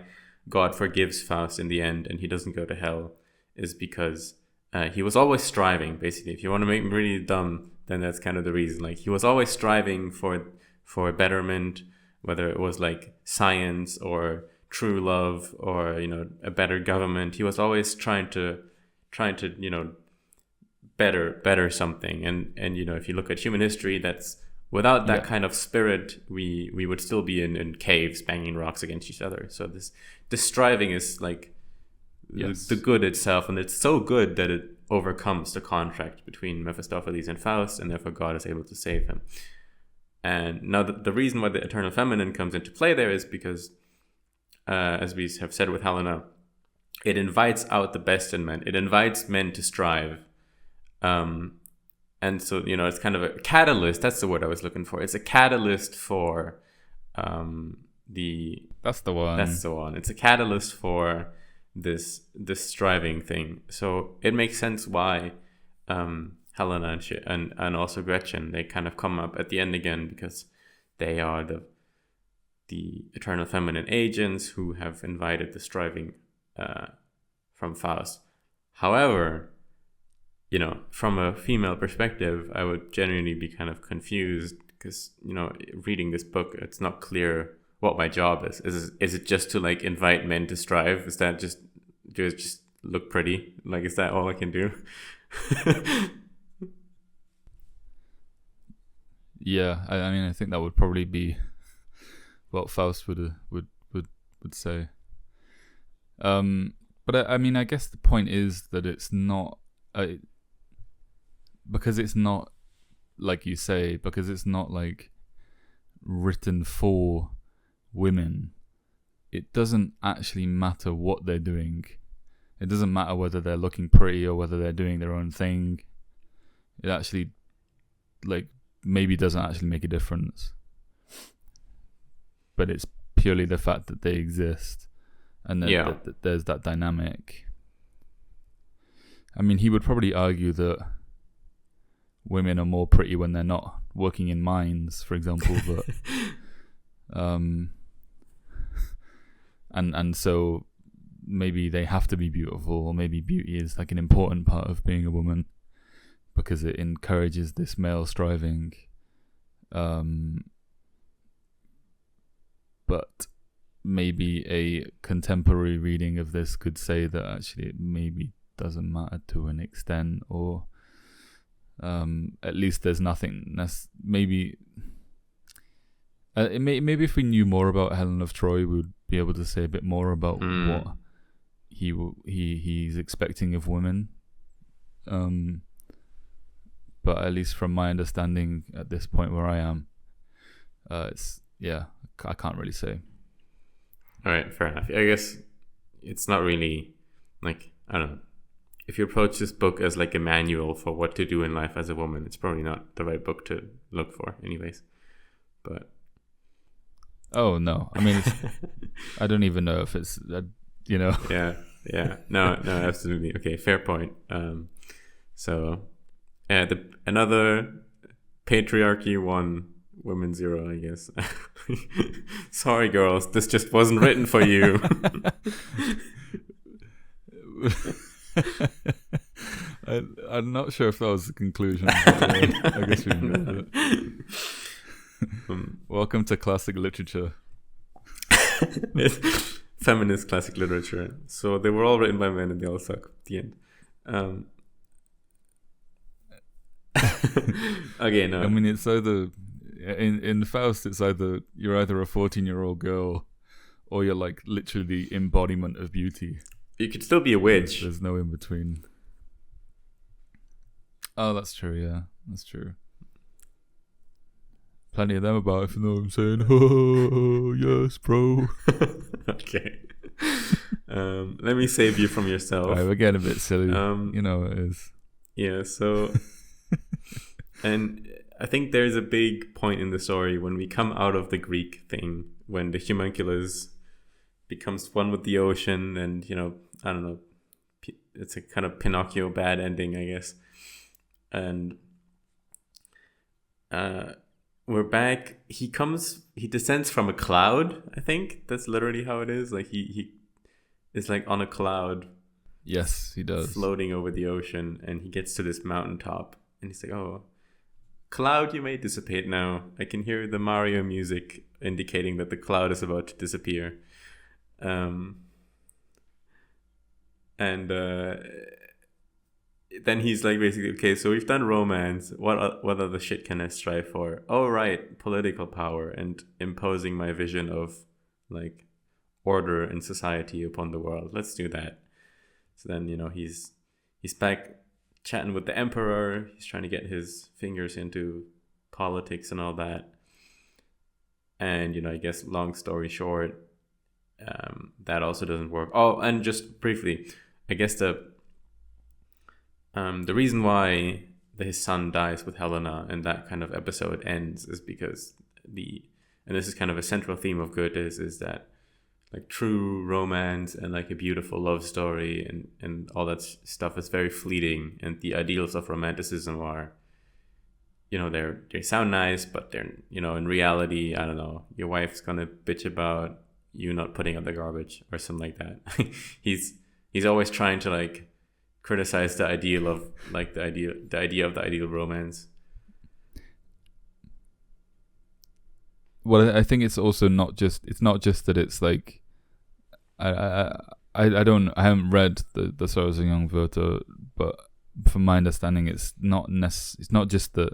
God forgives Faust in the end and he doesn't go to hell is because he was always striving, basically. If you want to make him really dumb, then that's kind of the reason. Like, he was always striving for betterment, whether it was like science or true love or a better government. He was always trying to better something. And if you look at human history, that's without that kind of spirit, we would still be in caves banging rocks against each other. So this striving is like the good itself, and it's so good that it overcomes the contract between Mephistopheles and Faust, and therefore God is able to save him. And now the reason why the eternal feminine comes into play there is because, as we have said with Helena, it invites out the best in men. It invites men to strive. And so, it's kind of a catalyst. That's the word I was looking for. It's a catalyst for That's the one. It's a catalyst for this striving thing. So it makes sense why Helena and also Gretchen, they kind of come up at the end again, because they are the eternal feminine agents who have invited the striving from Faust. However, from a female perspective, I would genuinely be kind of confused because, reading this book, it's not clear what my job is. Is it just to like invite men to strive? Is that just look pretty? Like, is that all I can do? Yeah, I mean, I think that would probably be what Faust would say. But I mean, I guess the point is that it's not, because it's not, like you say, because it's not like written for women. It doesn't actually matter what they're doing. It doesn't matter whether they're looking pretty or whether they're doing their own thing. It actually, like, maybe doesn't actually make a difference. But it's purely the fact that they exist and that there's that dynamic. I mean, he would probably argue that women are more pretty when they're not working in mines, for example, but and so maybe they have to be beautiful, or maybe beauty is like an important part of being a woman because it encourages this male striving. But maybe a contemporary reading of this could say that actually it maybe doesn't matter to an extent, or at least there's nothing. Maybe maybe if we knew more about Helen of Troy, we would be able to say a bit more about what he's expecting of women. But at least from my understanding at this point where I am, I can't really say. All right, fair enough. I guess it's not really like, I don't know. If you approach this book as like a manual for what to do in life as a woman, it's probably not the right book to look for anyways. But oh no, I mean, I don't even know if it's Yeah. No, absolutely. Okay, fair point. So another patriarchy 1, women 0, I guess. Sorry, girls, this just wasn't written for you. I'm not sure if that was the conclusion. But, I guess we moved it. Welcome to classic literature. Feminist classic literature. So they were all written by men and they all suck at the end. Okay, no. I mean, it's either in Faust, it's either you're either a 14-year-old girl or you're like literally the embodiment of beauty. You could still be a witch. There's no in between. Oh, that's true. Yeah, that's true. Plenty of them about, if you know what I'm saying. Oh, yes, bro. Okay. Let me save you from yourself. Right, we're getting a bit silly. It is. Yeah, so... and I think there's a big point in the story when we come out of the Greek thing, when the homunculus becomes one with the ocean, and, I don't know, it's a kind of Pinocchio bad ending, I guess. And we're back. He descends from a cloud, I think. That's literally how it is. Like, he is like on a cloud. Yes, he does. Floating over the ocean, and he gets to this mountaintop, and he's like, "Oh, cloud, you may dissipate now. I can hear the Mario music indicating that the cloud is about to disappear." Then he's like, basically, okay, so we've done romance. What other shit can I strive for? Oh, right, political power and imposing my vision of like order and society upon the world. Let's do that. So then, he's back chatting with the emperor. He's trying to get his fingers into politics and all that. And, I guess long story short, that also doesn't work. Oh, and just briefly, I guess the reason why his son dies with Helena and that kind of episode ends is because and this is kind of a central theme of Goethe's, is that like true romance and like a beautiful love story and all that stuff is very fleeting, and the ideals of romanticism are, they sound nice, but they're, in reality, I don't know, your wife's gonna bitch about you not putting out the garbage or something like that. he's always trying to like criticize the ideal of like the idea of the ideal romance. Well, I think it's also not just that it's like I haven't read the Sorrows of Young Goethe, but from my understanding, it's not just that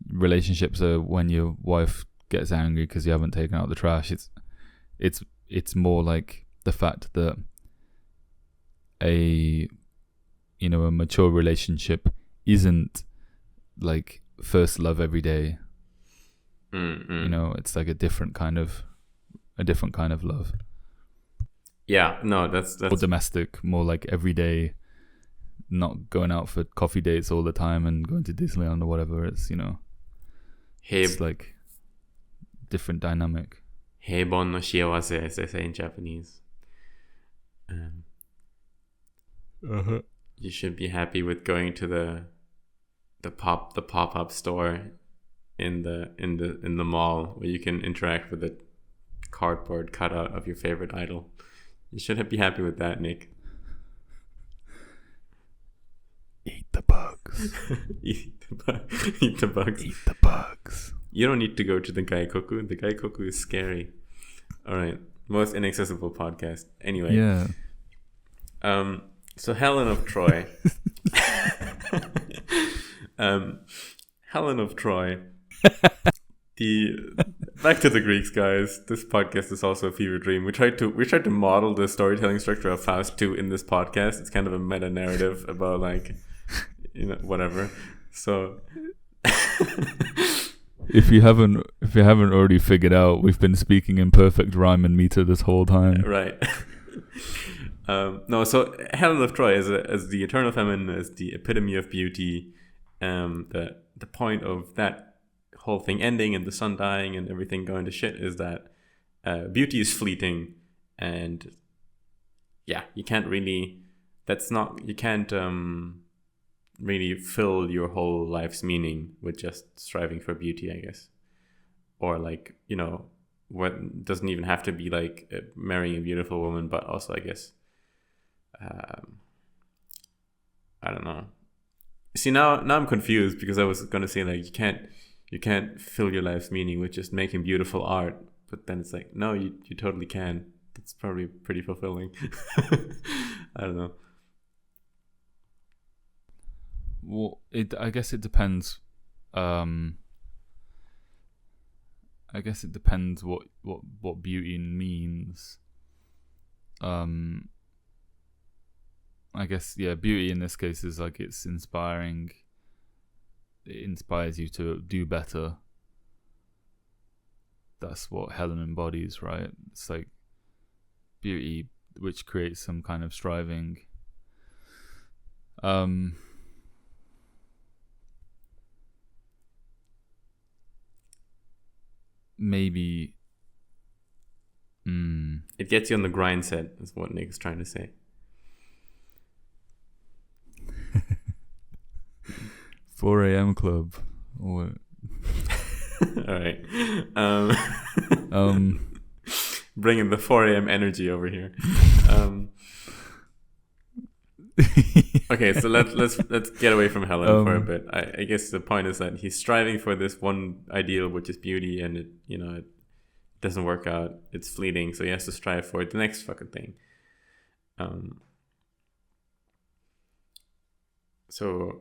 relationships are when your wife gets angry because you haven't taken out the trash. It's more like the fact that a mature relationship isn't like first love every day. It's like a different kind of love. Yeah, no, that's more domestic, more like everyday, not going out for coffee dates all the time and going to Disneyland or whatever. It's it's like different dynamic. Heibon no shiawase, as they say in Japanese. You should be happy with going to the pop-up store in the mall where you can interact with a cardboard cutout of your favorite idol. You should be happy with that, Nick. Eat the bugs. Eat the bugs. Eat the bugs. You don't need to go to the Gaikoku. The Gaikoku is scary. All right. Most inaccessible podcast. Anyway. Yeah. So Helen of Troy. Helen of Troy. Back to the Greeks, guys. This podcast is also a fever dream. We tried to model the storytelling structure of Faust 2 in this podcast. It's kind of a meta narrative about like, whatever. So if you haven't already figured out, we've been speaking in perfect rhyme and meter this whole time. Right. No, so Helen of Troy as the eternal feminine, as the epitome of beauty, the point of that whole thing ending and the sun dying and everything going to shit is that beauty is fleeting, and you can't really really fill your whole life's meaning with just striving for beauty, I guess, or like what doesn't even have to be like marrying a beautiful woman, but also I guess I don't know. See, now I'm confused because I was gonna say like you can't fill your life's meaning with just making beautiful art, but then it's like, no, you totally can. That's probably pretty fulfilling. I don't know. Well, I guess it depends. I guess it depends what beauty means. I guess beauty in this case is like it's inspiring. It inspires you to do better. That's what Helen embodies, right? It's like beauty which creates some kind of striving. Maybe it gets you on the grind set, is what Nick is trying to say. 4 a.m. club. Or... All right. Bringing the 4 a.m. energy over here. Okay, so let's get away from Helen for a bit. I guess the point is that he's striving for this one ideal, which is beauty, and it doesn't work out. It's fleeting, so he has to strive for the next fucking thing. So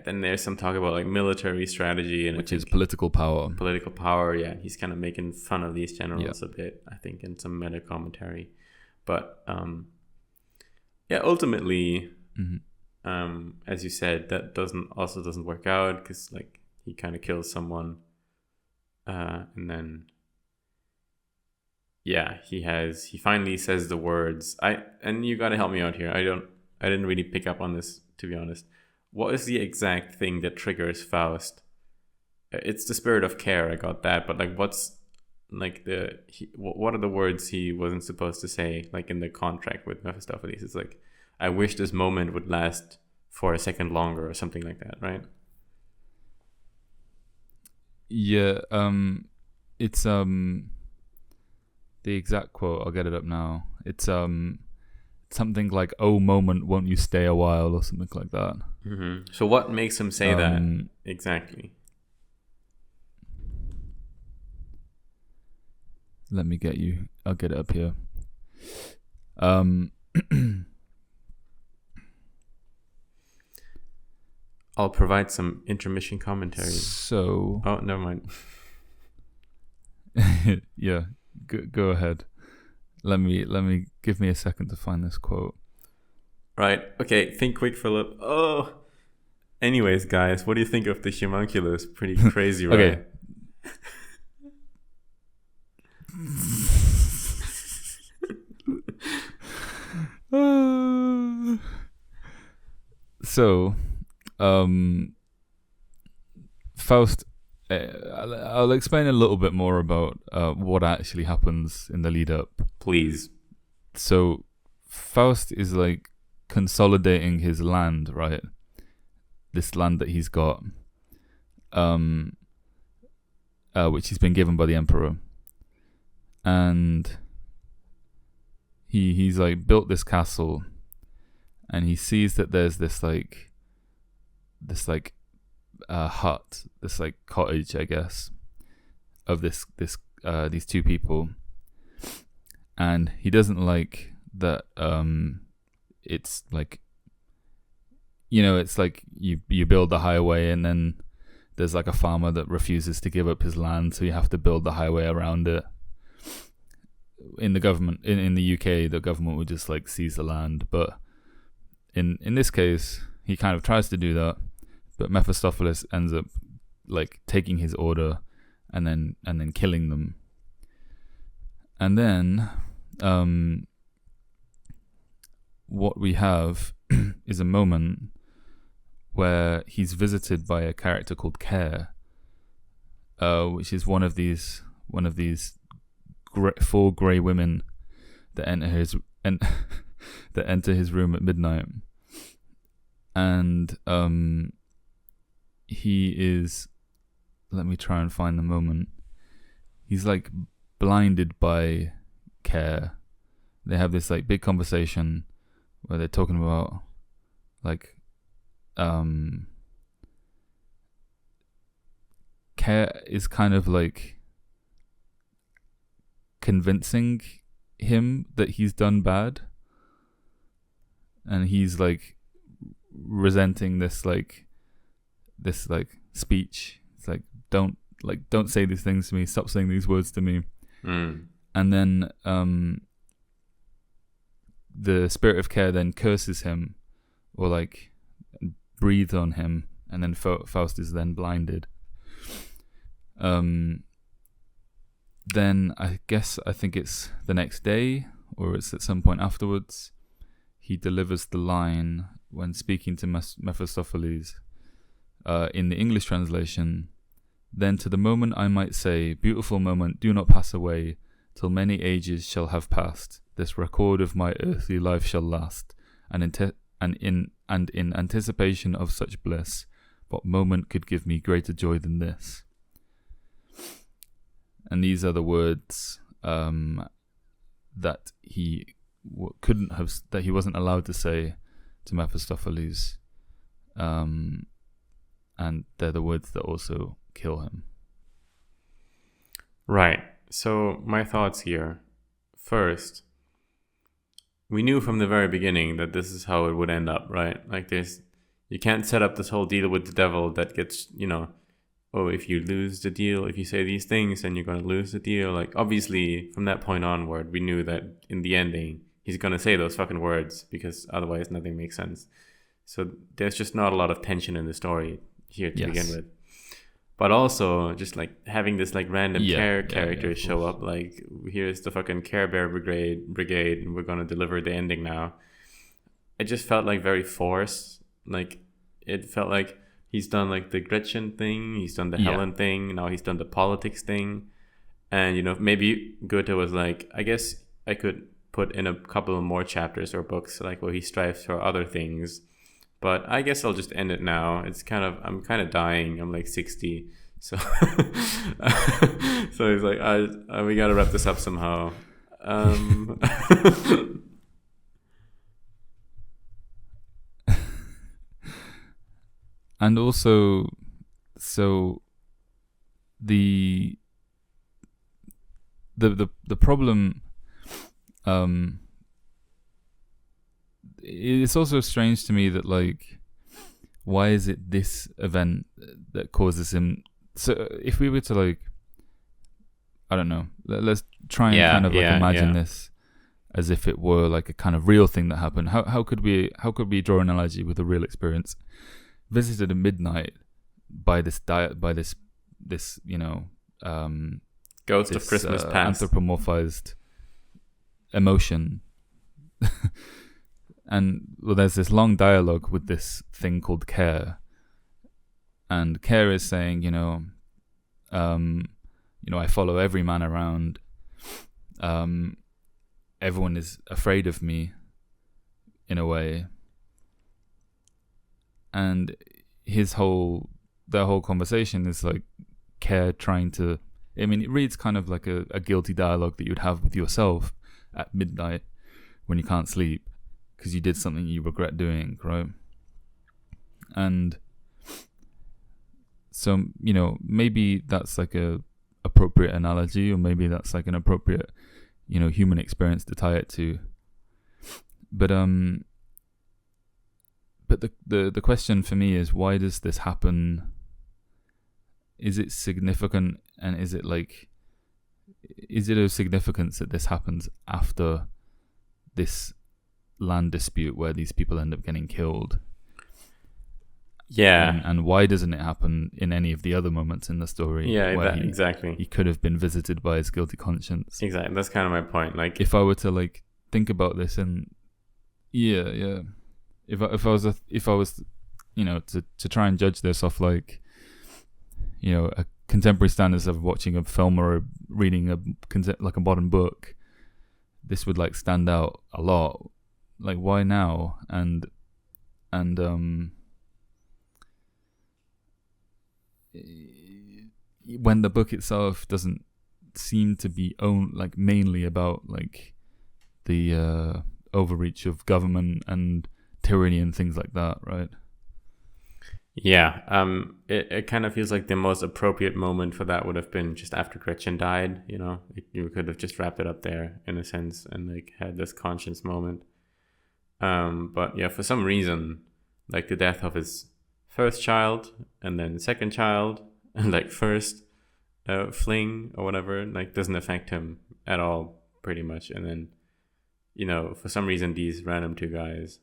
then there's some talk about like military strategy, and which is political power. Political power, yeah. He's kind of making fun of these generals a bit, I think, in some meta commentary. But ultimately, as you said, that doesn't work out because like he kind of kills someone, and then he finally says the words. And you got to help me out here. I didn't really pick up on this, to be honest. What is the exact thing that triggers Faust? It's the spirit of care. I got that, but like, what's like what are the words he wasn't supposed to say? Like in the contract with Mephistopheles, it's like, I wish this moment would last for a second longer, or something like that, right? Yeah, it's the exact quote. I'll get it up now. It's something like, "Oh, moment, won't you stay a while?" or something like that. Mm-hmm. So what makes him say that exactly? Let me get you. I'll get it up here. I'll provide some intermission commentary. So. Oh, never mind. Yeah, go ahead. Let me give me a second to find this quote. Right. Okay. Think quick, Philip. Oh. Anyways, guys, what do you think of the homunculus? Pretty crazy, right? Okay. So, Faust. I'll explain a little bit more about what actually happens in the lead up. Please. So, Faust is like consolidating his land, right? This land that he's got, which he's been given by the emperor, and he's like built this castle, and he sees that there's this hut, this like cottage, I guess, of these two people, and he doesn't like that. It's like, it's like you build the highway, and then there's like a farmer that refuses to give up his land, so you have to build the highway around it. In the government, in the UK, the government would just like seize the land, but in this case, he kind of tries to do that, but Mephistopheles ends up like taking his order and then killing them. And then what we have is a moment where he's visited by a character called Care, which is one of these four grey women that enter his room at midnight, and he is. Let me try and find the moment. He's like blinded by Care. They have this like big conversation where they're talking about like Care is kind of like convincing him that he's done bad, and he's like resenting this speech. It's like, don't say these things to me, stop saying these words to me. And then the spirit of Care then curses him, or like breathes on him, and then Faust is then blinded. Then I think it's the next day, or it's at some point afterwards, he delivers the line when speaking to Mephistopheles, in the English translation, "Then to the moment I might say, beautiful moment, do not pass away, till many ages shall have passed. This record of my earthly life shall last, and in anticipation of such bliss, what moment could give me greater joy than this?" And these are the words that he that he wasn't allowed to say to Mephistopheles, and they're the words that also kill him. Right. So my thoughts here. First, we knew from the very beginning that this is how it would end up, right? Like you can't set up this whole deal with the devil that gets, oh, if you lose the deal, if you say these things, then you're going to lose the deal. Like, obviously, from that point onward, we knew that in the ending, he's going to say those fucking words, because otherwise nothing makes sense. So there's just not a lot of tension in the story here to begin with. But also, just like having this like random character show up, like, here's the fucking Care Bear brigade, and we're going to deliver the ending now. It just felt like very forced. Like, it felt like he's done like the Gretchen thing, he's done the Helen thing, now he's done the politics thing. And, maybe Goethe was like, I guess I could put in a couple more chapters or books, like where he strives for other things. But I guess I'll just end it now. I'm kind of dying. I'm like 60. So so he's like, we gotta wrap this up somehow. And also, so the problem, it's also strange to me that, like, why is it this event that causes him? So if we were to, like, I don't know, let's try and kind of like imagine this as if it were like a kind of real thing that happened. How could we draw an analogy with a real experience? Visited at midnight by this Ghost of Christmas Past, anthropomorphized emotion. And well, there's this long dialogue with this thing called Care, and Care is saying, I follow every man around. Everyone is afraid of me, in a way. And their whole conversation is like Care trying to. I mean, it reads kind of like a guilty dialogue that you'd have with yourself at midnight when you can't sleep because you did something you regret doing, right? And so, maybe that's like a appropriate analogy, or maybe that's like an appropriate, human experience to tie it to. But the question for me is, why does this happen? Is it significant, and is it of significance that this happens after this land dispute where these people end up getting killed? Yeah. And why doesn't it happen in any of the other moments in the story? Yeah, where exactly. He could have been visited by his guilty conscience. Exactly. That's kind of my point. Like, if I were to like think about this, and if I was to try and judge this off like, a contemporary standards of watching a film or reading a modern book, this would like stand out a lot. Like, why now? And when the book itself doesn't seem to be mainly about like the overreach of government and tyranny and things like that, right? Yeah, it kind of feels like the most appropriate moment for that would have been just after Gretchen died. You could have just wrapped it up there in a sense and like had this conscience moment. But yeah, for some reason, like the death of his first child and then second child and like first fling or whatever, like doesn't affect him at all, pretty much. And then, for some reason, these random two guys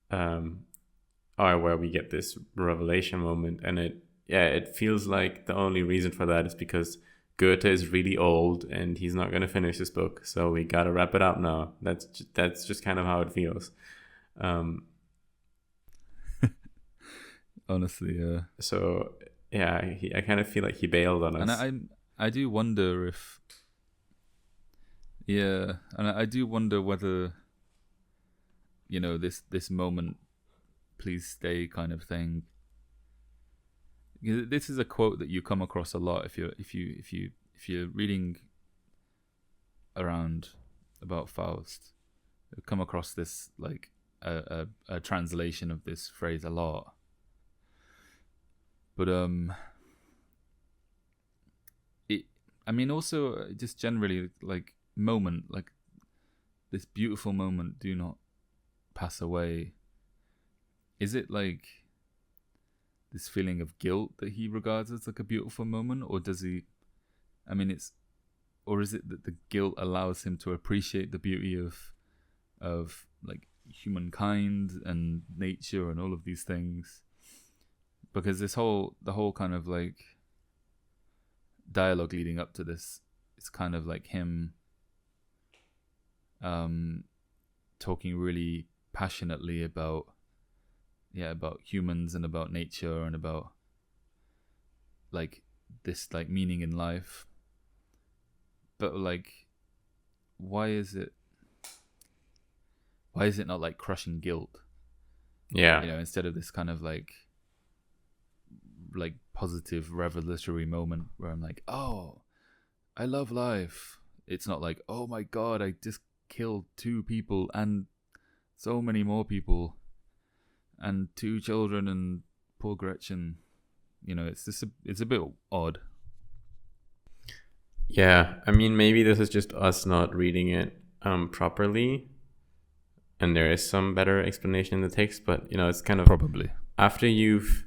are where we get this revelation moment, and it feels like the only reason for that is because Goethe is really old and he's not going to finish this book, so we gotta wrap it up now. That's just kind of how it feels. Honestly, yeah. So yeah, I kind of feel like he bailed on us, and I do wonder if, and I do wonder whether, this moment, please stay kind of thing. This is a quote that you come across a lot if you're reading around about Faust. You come across this like a translation of this phrase a lot. But also just generally like moment, like this beautiful moment, do not pass away. Is it like this feeling of guilt that he regards as like a beautiful moment, or does he? Or is it that the guilt allows him to appreciate the beauty of like humankind and nature and all of these things? Because the whole kind of like dialogue leading up to this, it's kind of like him talking really passionately about humans and about nature and about like this like meaning in life. But like, why is it not like crushing guilt? Yeah. Instead of this kind of like positive revelatory moment where I'm like, oh, I love life. It's not like, oh my god, I just killed 2 people and so many more people and 2 children and poor Gretchen. You know, it's a bit odd. Yeah, I mean, maybe this is just us not reading it properly, and there is some better explanation in the text. But you know, it's kind of probably after you've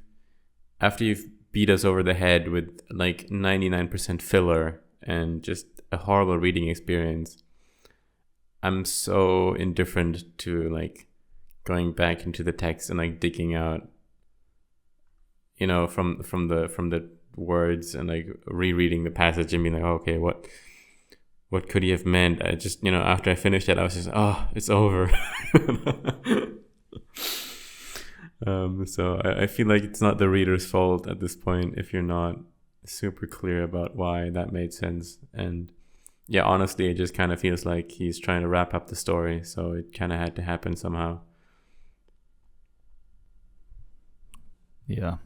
beat us over the head with like 99% filler and just a horrible reading experience. I'm so indifferent to like going back into the text and like digging out, you know, from the words and like rereading the passage and being like, oh, okay, what could he have meant? I just, you know, after I finished it, I was just, oh, it's over. So I feel like it's not the reader's fault at this point if you're not super clear about why that made sense. And yeah, honestly, it just kind of feels like he's trying to wrap up the story, so it kind of had to happen somehow. Yeah.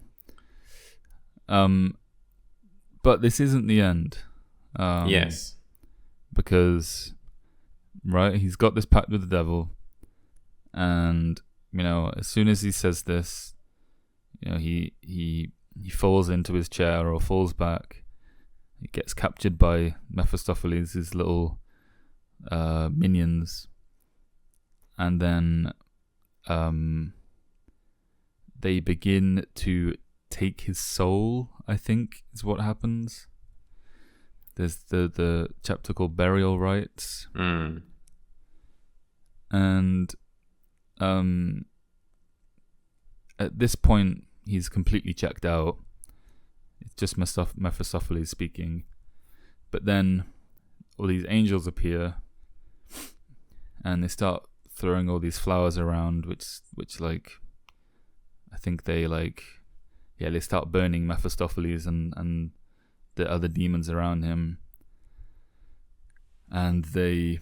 But this isn't the end. Yes. Because, right, he's got this pact with the devil, and you know, as soon as he says this, you know, he falls into his chair or falls back. He gets captured by Mephistopheles, his little minions, and then they begin to take his soul, I think is what happens. There's the chapter called Burial Rites. And at this point, he's completely checked out. It's just Mephistopheles speaking. But then all these angels appear, and they start throwing all these flowers around, which like, I think they like, yeah, they start burning Mephistopheles and the other demons around him. And they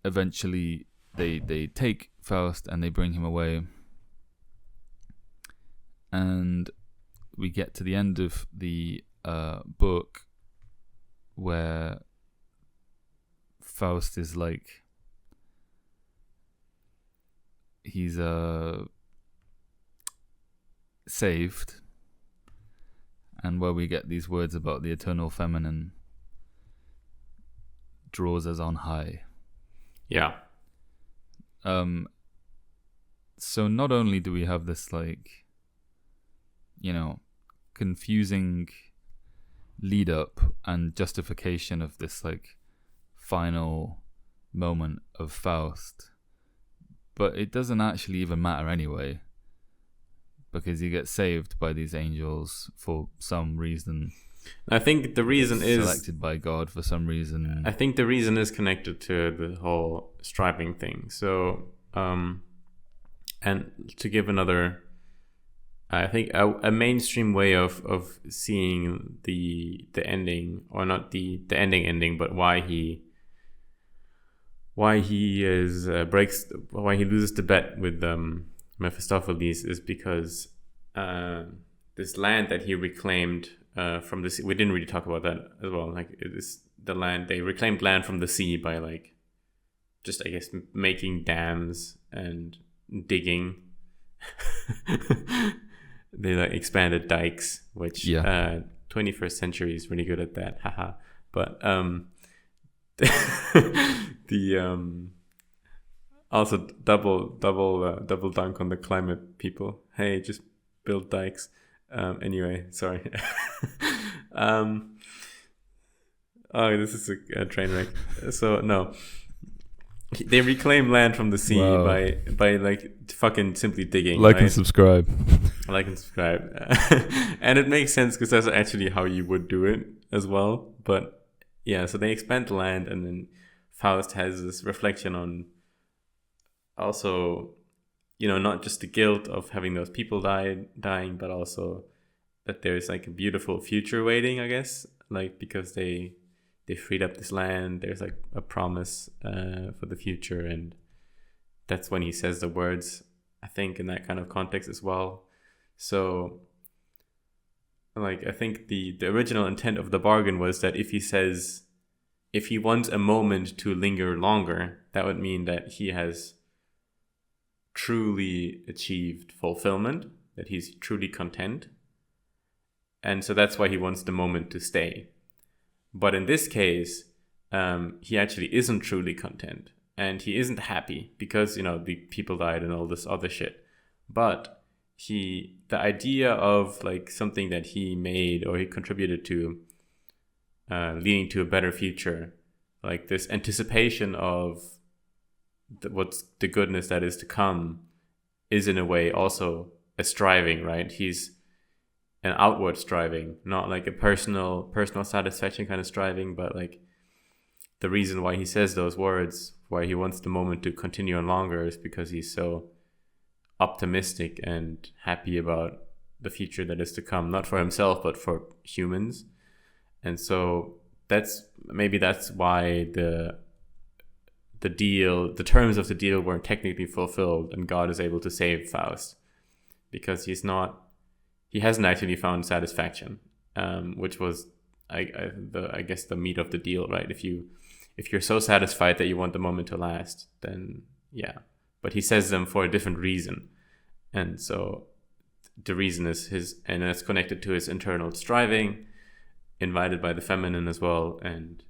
eventually, they take Faust and they bring him away. And we get to the end of the book where Faust is like, he's saved, and where we get these words about the eternal feminine draws us on high. Yeah. So not only do we have this like, you know, confusing lead up and justification of this like final moment of Faust, but it doesn't actually even matter anyway, because he gets saved by these angels for some reason. I think the reason is selected by God for some reason. I think the reason is connected to the whole striping thing. So, and to give another, I think a mainstream way of seeing the ending, or not the ending, but why he loses the bet with Mephistopheles is because this land that he reclaimed from the sea. We didn't really talk about that as well. Like, it is the land, they reclaimed land from the sea by like just, I guess, making dams and digging. They like expanded dikes, which 21st century is really good at that. Haha. But the also double dunk on the climate people. Hey, just build dikes. Anyway, sorry. Oh, this is a train wreck. So no, they reclaim land from the sea by like fucking simply digging. Like and subscribe. Like and subscribe. And it makes sense because that's actually how you would do it as well. But yeah, so they expand the land, and then Faust has this reflection on also, you know, not just the guilt of having those people dying, but also that there's like a beautiful future waiting, I guess, like because they freed up this land. There's like a promise for the future, and that's when he says the words, I think, in that kind of context as well. So like, I think the original intent of the bargain was that if he wants a moment to linger longer, that would mean that he has truly achieved fulfillment, that he's truly content. And so that's why he wants the moment to stay. But in this case, he actually isn't truly content, and he isn't happy because, the people died and all this other shit. But the idea of like something that he made or he contributed to, leading to a better future, like this anticipation of what's the goodness that is to come, is in a way also a striving, right? He's an outward striving, not like a personal satisfaction kind of striving, but like the reason why he says those words, why he wants the moment to continue on longer, is because he's so optimistic and happy about the future that is to come, not for himself but for humans. And so that's why the terms of the deal weren't technically fulfilled, and God is able to save Faust, because he hasn't actually found satisfaction, which was I guess the meat of the deal, right? If you're so satisfied that you want the moment to last, then yeah. But he says them for a different reason, and so the reason is and it's connected to his internal striving, invited by the feminine as well, and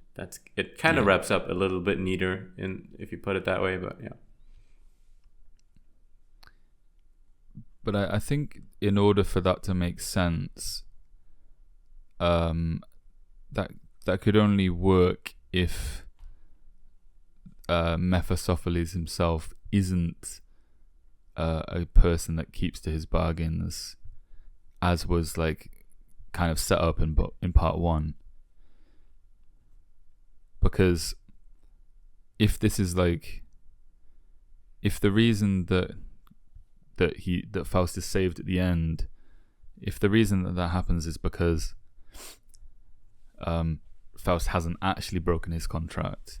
it kind of wraps up a little bit neater if you put it that way, but yeah. But I think in order for that to make sense, that could only work if Mephistopheles himself isn't a person that keeps to his bargains, as was like kind of set up in part one. Because if this is like, if the reason that Faust is saved at the end, if the reason that happens is because Faust hasn't actually broken his contract,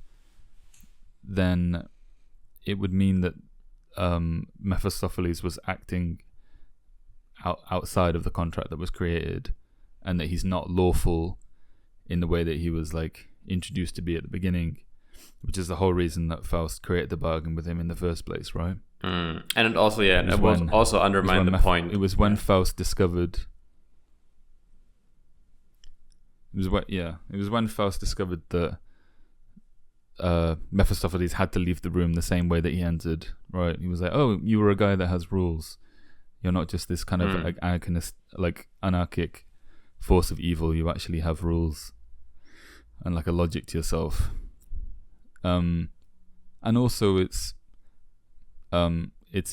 then it would mean that Mephistopheles was acting outside of the contract that was created, and that he's not lawful in the way that he was like introduced to be at the beginning, which is the whole reason that Faust created the bargain with him in the first place, right? And it also, it was also undermined the point. It was when Faust discovered. It was when Faust discovered that Mephistopheles had to leave the room the same way that he entered. Right? He was like, "Oh, you were a guy that has rules. You're not just this kind of like anarchic force of evil. You actually have rules and like a logic to yourself." And also it's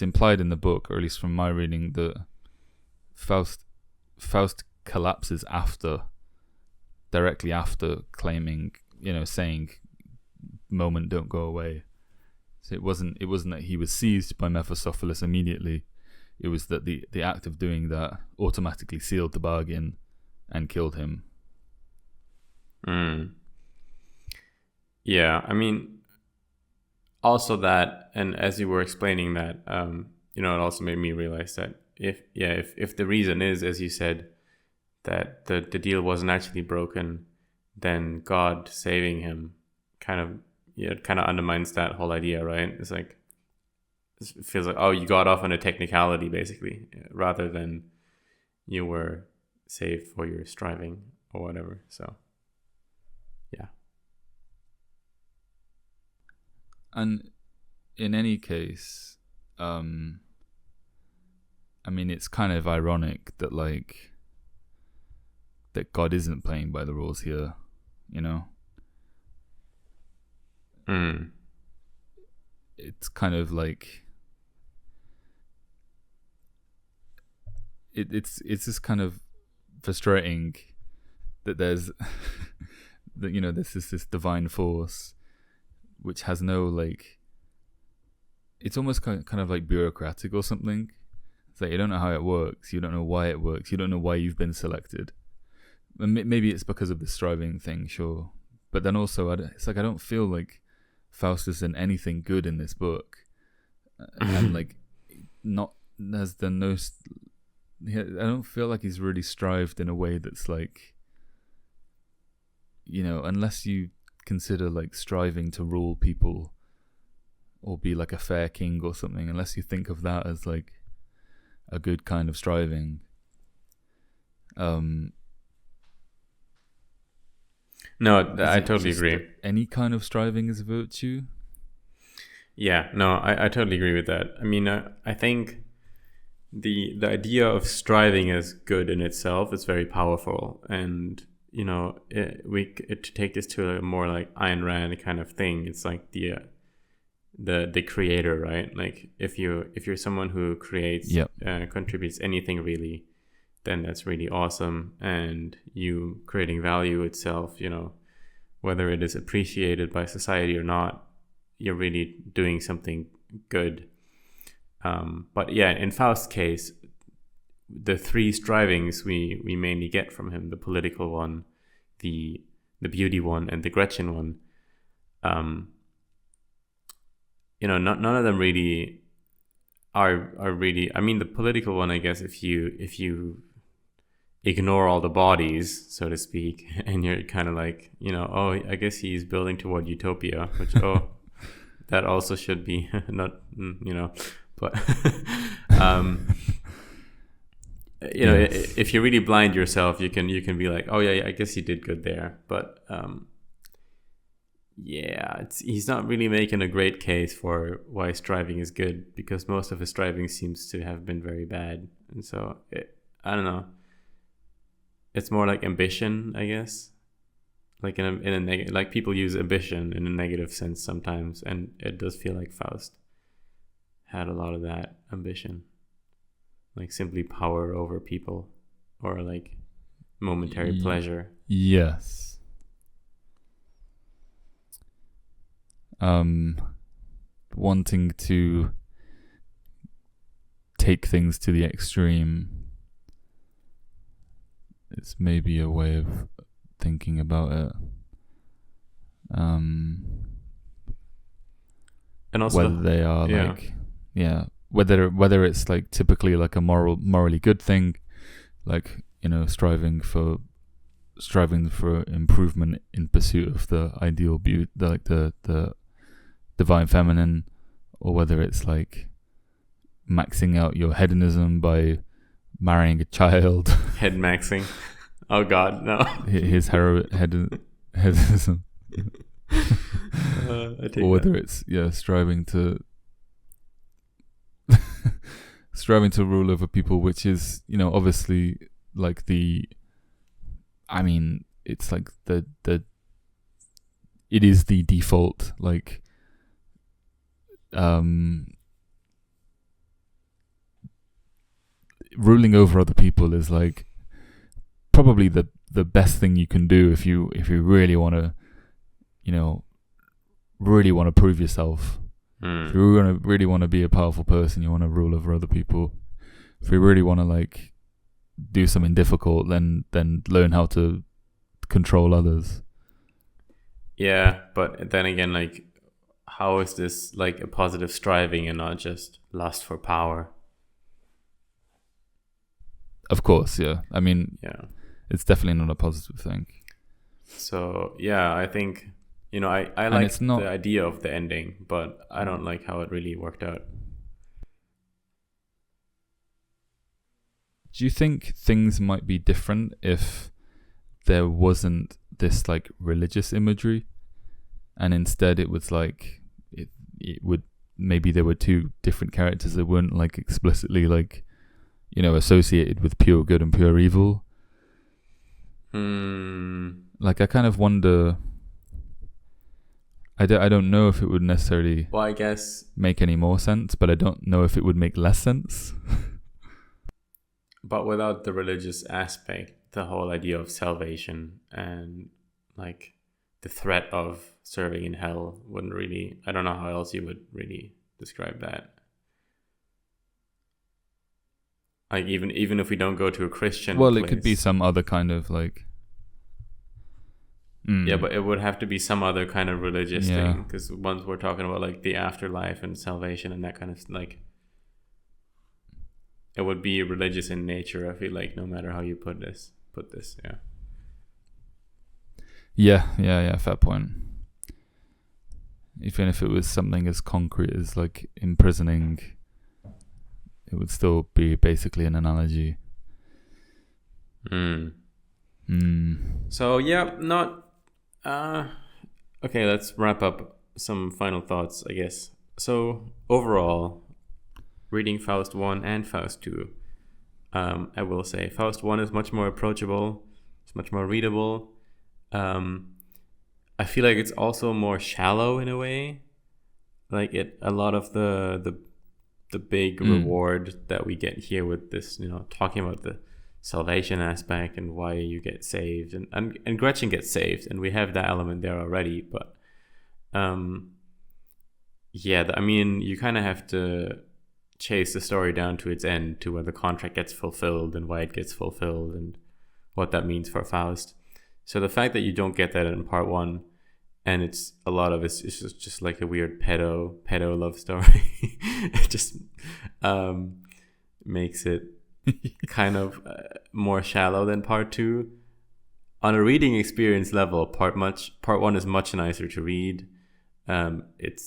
implied in the book, or at least from my reading, that Faust collapses directly after claiming, saying, "Moment, don't go away." So it wasn't that he was seized by Mephistopheles immediately. It was that the act of doing that automatically sealed the bargain and killed him. Yeah, I mean, also that, and as you were explaining that, it also made me realize that if the reason is, as you said, that the deal wasn't actually broken, then God saving him kind of undermines that whole idea, right? It's like, it feels like, oh, you got off on a technicality basically, rather than you were saved for your striving or whatever. So yeah. And in any case, I mean, it's kind of ironic that that God isn't playing by the rules here, It's kind of like it's just kind of frustrating that there's that there's this divine force which has no it's almost kind of like bureaucratic or something. It's like you don't know how it works, you don't know why it works, you don't know why you've been selected. And maybe it's because of the striving thing, sure, but then also it's like I don't feel like Faust has done anything good in this book, and not has done I don't feel like he's really strived in a way that's like, unless you consider like striving to rule people or be like a fair king or something, unless you think of that as like a good kind of striving. No, I totally agree. Any kind of striving is a virtue. Yeah, no, I totally agree with that. I mean, I think the idea of striving as good in itself is very powerful, and to take this to a more like Ayn Rand kind of thing. It's like the creator, right? Like if you're someone who creates, contributes anything really, then that's really awesome. And you creating value itself, whether it is appreciated by society or not, you're really doing something good. But yeah, in Faust's case, the three strivings we mainly get from him, the political one, the beauty one, and the Gretchen one, none of them really are really. I mean, the political one, I guess, if you ignore all the bodies, so to speak, and you're kind of like, I guess he's building toward utopia, which that also should be not, but if you really blind yourself, you can be like, oh yeah, I guess he did good there, but he's not really making a great case for why striving is good, because most of his striving seems to have been very bad, and so I don't know. It's more like ambition, I guess. Like in a negative, like people use ambition in a negative sense sometimes, and it does feel like Faust had a lot of that ambition, like simply power over people, or like momentary pleasure. Yes. Wanting to take things to the extreme. It's maybe a way of thinking about it. And also whether they are whether it's like typically like a morally good thing, like striving for improvement in pursuit of the ideal beauty, like the divine feminine, or whether it's like maxing out your hedonism by marrying a child. Head maxing. Oh God, no. His hedonism. Or whether it's striving to rule over people, which is obviously like it's like the it is the default, like ruling over other people is like probably the best thing you can do if you really want to prove yourself. If you really want to be a powerful person, you want to rule over other people. If you really want to like do something difficult, then learn how to control others. Yeah, but then again, like, how is this like a positive striving and not just lust for power? Of course, yeah. I mean, it's definitely not a positive thing. So yeah, I think I like the idea of the ending, but I don't like how it really worked out. Do you think things might be different if there wasn't this like religious imagery, and instead it was like it would, maybe there were two different characters that weren't like explicitly like associated with pure good and pure evil? Like I kind of wonder. I don't know if it would necessarily I guess make any more sense, but I don't know if it would make less sense. But without the religious aspect, the whole idea of salvation and like the threat of serving in hell wouldn't really, I don't know how else you would really describe that. Like even if we don't go to a Christian place, it could be some other kind of like yeah, but it would have to be some other kind of religious thing, because once we're talking about like the afterlife and salvation and that kind of like it would be religious in nature. I feel like no matter how you put this, Yeah, fair point. Even if it was something as concrete as like imprisoning, it would still be basically an analogy. So yeah, not okay, let's wrap up some final thoughts, I guess. So overall, reading Faust 1 and Faust 2, I will say Faust 1 is much more approachable, it's much more readable. I feel like it's also more shallow in a way. Like a lot of the big reward that we get here with this, talking about the salvation aspect and why you get saved, and Gretchen gets saved, and we have that element there already. But you kind of have to chase the story down to its end, to where the contract gets fulfilled and why it gets fulfilled and what that means for Faust. So the fact that you don't get that in part 1, and it's a lot of it's just like a weird pedo love story, it just makes it kind of more shallow than part 2. On a reading experience level, part 1 is much nicer to read. It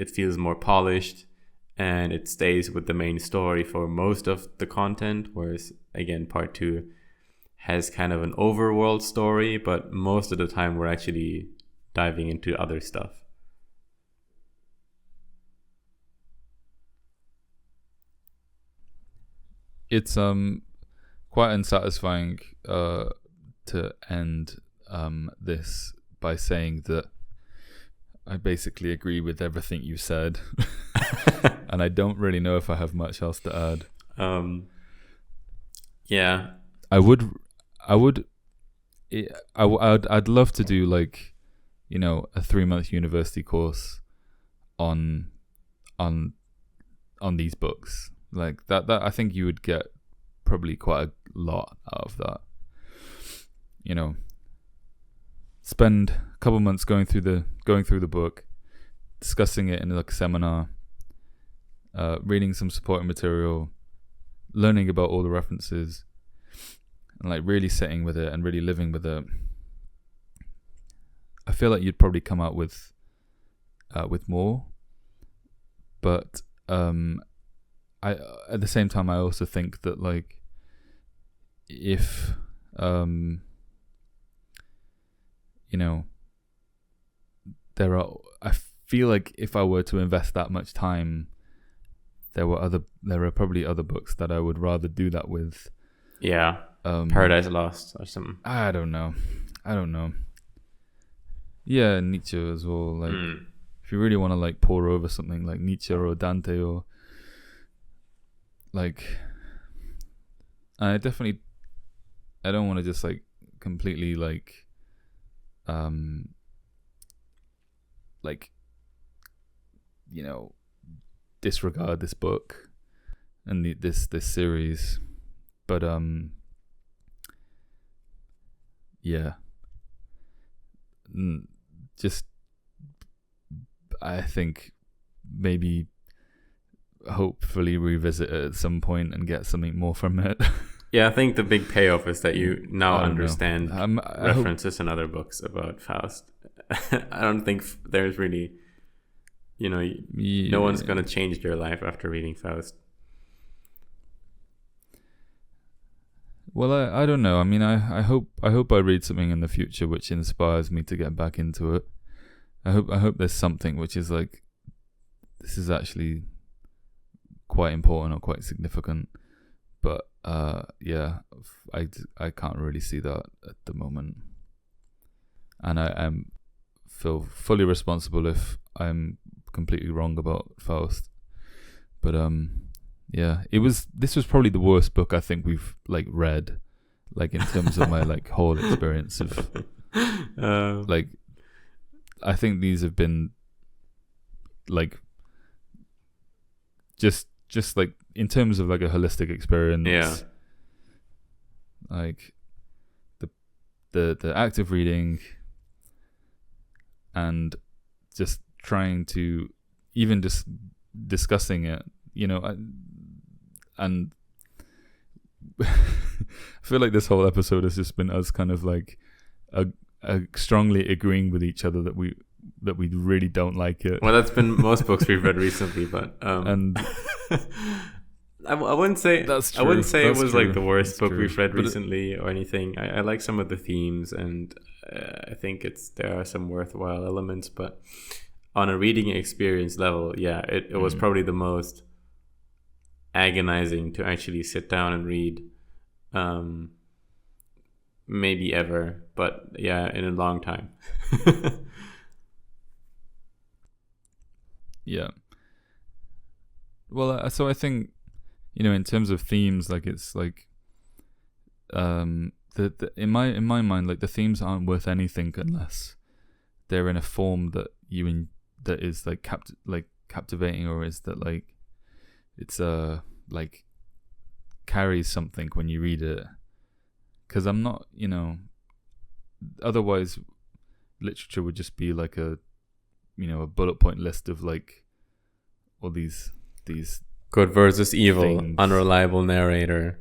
feels more polished, and it stays with the main story for most of the content, whereas again part 2 has kind of an overworld story, but most of the time we're actually diving into other stuff. It's quite unsatisfying to end this by saying that I basically agree with everything you said, and I don't really know if I have much else to add. Yeah, I'd love to do like, a 3-month university course on these books like that. I think you would get probably quite a lot out of that. Spend a couple months going through the book, discussing it in like a seminar, reading some supporting material, learning about all the references, and like really sitting with it and really living with it. I feel like you'd probably come out with more, but I at the same time I also think that like if I feel like if I were to invest that much time, there are probably other books that I would rather do that with. Yeah. Paradise Lost or something. I don't know. Yeah, Nietzsche as well. Like, if you really want to like pour over something like Nietzsche or Dante or like, I don't want to just like completely like disregard this book and this series, but just I think maybe hopefully revisit it at some point and get something more from it. Yeah, I think the big payoff is that you now understand references in other books about Faust. I don't think there's really, no one's going to change their life after reading Faust. Well, I don't know. I mean, I hope I read something in the future which inspires me to get back into it. I hope there's something which is like, this is actually quite important or quite significant. But I can't really see that at the moment, and I feel fully responsible if I'm completely wrong about Faust. But this was probably the worst book I think we've like read, like in terms of my like whole experience of like, I think these have been like just like in terms of like a holistic experience. Yeah. Like the act of reading and just trying to even just discussing it, and I feel like this whole episode has just been us kind of like strongly agreeing with each other that we really don't like it. Well, that's been most books we've read recently, but and I wouldn't say that's true. I wouldn't say That's it was true. like the worst That's book true. we've read But recently or anything. I like some of the themes, and I think there are some worthwhile elements, but on a reading experience level, yeah, it was probably the most agonizing to actually sit down and read, maybe ever, but yeah, in a long time. Yeah. Well, so I think, in terms of themes, like it's like, the in my mind, like the themes aren't worth anything unless they're in a form that that is like captivating, or is that like it's like carries something when you read it. Because I'm not, otherwise literature would just be like a bullet point list of like all these Good versus evil, things. Unreliable narrator,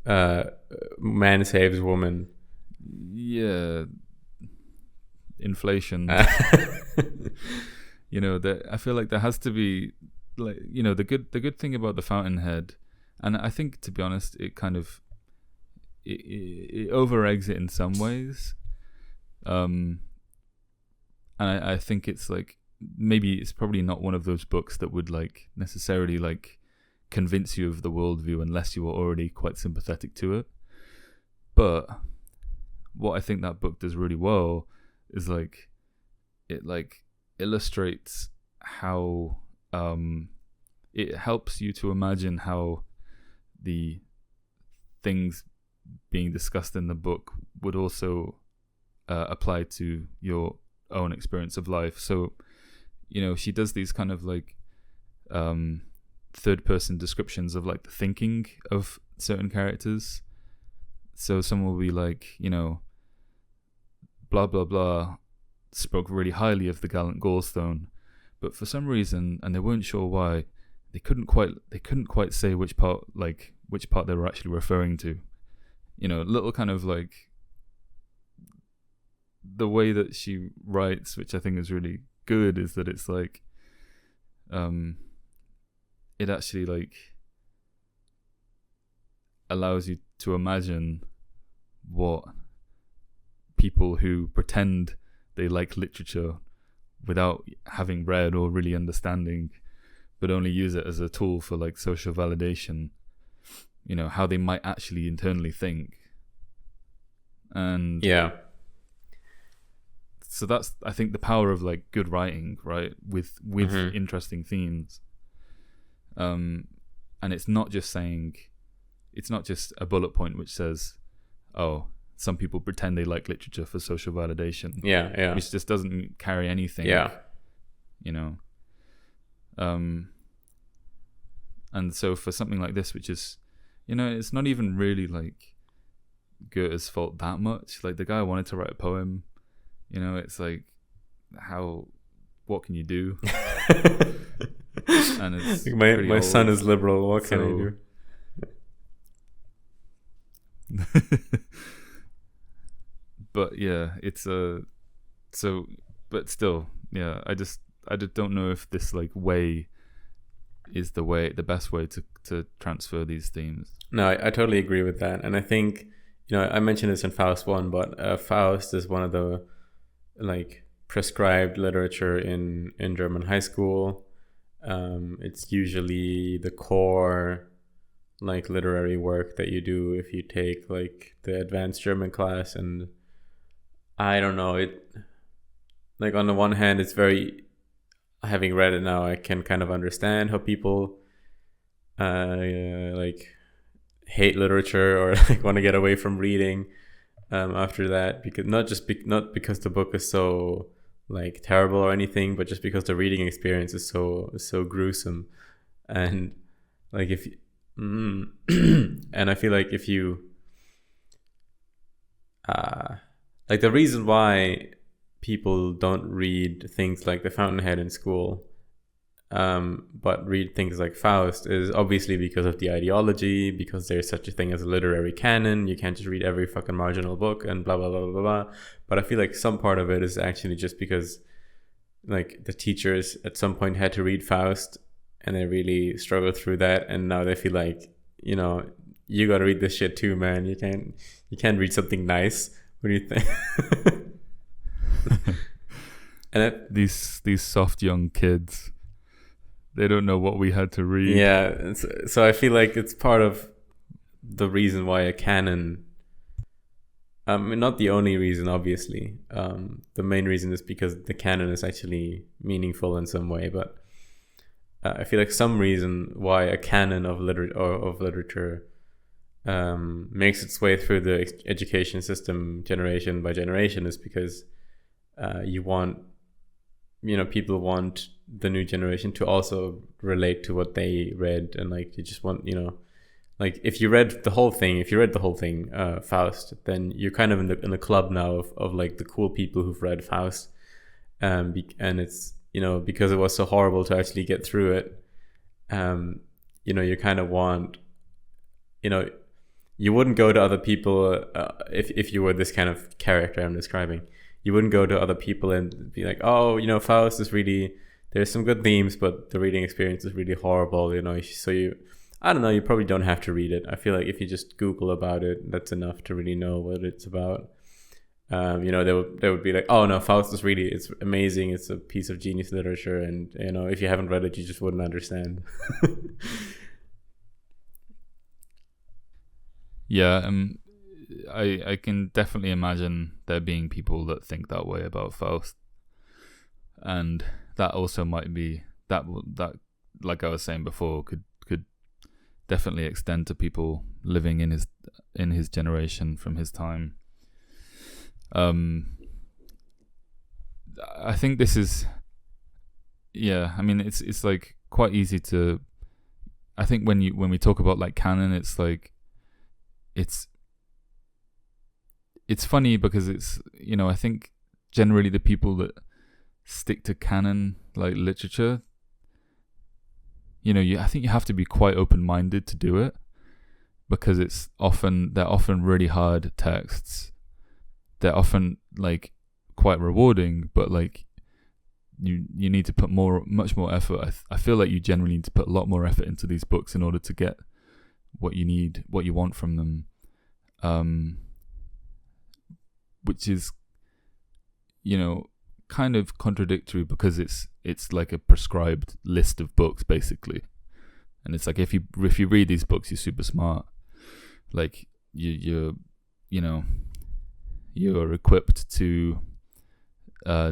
man saves woman. Yeah, inflation. I feel like there has to be like the good thing about the Fountainhead, and I think, to be honest, it kind of it over-eggs it in some ways, and I think it's like, maybe it's probably not one of those books that would like necessarily like convince you of the worldview unless you were already quite sympathetic to it. But what I think that book does really well is like it like illustrates how it helps you to imagine how the things being discussed in the book would also apply to your own experience of life. So she does these kind of like third person descriptions of like the thinking of certain characters. So someone will be like, blah blah blah spoke really highly of the gallant Gallstone, but for some reason, and they weren't sure why, they couldn't quite say which part they were actually referring to. Little kind of like the way that she writes, which I think is really good, is that it's like it actually like allows you to imagine what people who pretend they like literature without having read or really understanding, but only use it as a tool for like social validation, how they might actually internally think. And yeah, so that's, I think, the power of like good writing, right? With interesting themes. And it's not just a bullet point which says, oh, some people pretend they like literature for social validation. Yeah. Which just doesn't carry anything. Yeah. And so for something like this, which is, it's not even really like Goethe's fault that much. Like, the guy wanted to write a poem. It's like, what can you do? And it's my son is liberal. What can I do? But yeah, it's but still, yeah, I just don't know if this like way is the best way to transfer these themes. No, I totally agree with that. And I think, I mentioned this in Faust 1, but Faust is one of the like prescribed literature in German high school. It's usually the core like literary work that you do if you take like the advanced German class. And I don't know, it like, on the one hand, it's very, having read it now, I can kind of understand how people like hate literature or like want to get away from reading after that, because not because the book is so like terrible or anything, but just because the reading experience is so gruesome. And like and I feel like if you like, the reason why people don't read things like The Fountainhead in school but read things like Faust is obviously because of the ideology, because there's such a thing as a literary canon. You can't just read every fucking marginal book and blah blah blah blah blah. But I feel like some part of it is actually just because like the teachers at some point had to read Faust and they really struggled through that, and now they feel like, you know, you got to read this shit too, man. You can't read something nice. What do you think? And these soft young kids, they don't know what we had to read. Yeah, so I feel like it's part of the reason why a canon, not the only reason, obviously. The main reason is because the canon is actually meaningful in some way, but I feel like some reason why a canon of literature makes its way through the education system generation by generation is because people want the new generation to also relate to what they read, and like you just want, like if you read the whole thing, Faust, then you're kind of in the club now of like the cool people who've read Faust, and it's, because it was so horrible to actually get through it, you kind of want, you wouldn't go to other people if you were this kind of character I'm describing. You wouldn't go to other people and be like, oh, Faust is really, there's some good themes, but the reading experience is really horrible, so I don't know, you probably don't have to read it. I feel like if you just Google about it, that's enough to really know what it's about. They would be like, oh no, Faust is really, it's amazing, it's a piece of genius literature, and if you haven't read it, you just wouldn't understand. Yeah, I can definitely imagine there being people that think that way about Faust, and that also might be that like I was saying before, could definitely extend to people living in his generation from his time. I think this is, I mean, it's like quite easy to, I think when we talk about like canon, it's like it's funny because it's, I think generally the people that stick to canon like literature, I think you have to be quite open-minded to do it, because they're often really hard texts. They're often like quite rewarding, but like you need to put much more effort. I feel like you generally need to put a lot more effort into these books in order to get what you want from them, which is, kind of contradictory, because it's like a prescribed list of books basically, and it's like if you read these books, you're super smart, like you're equipped to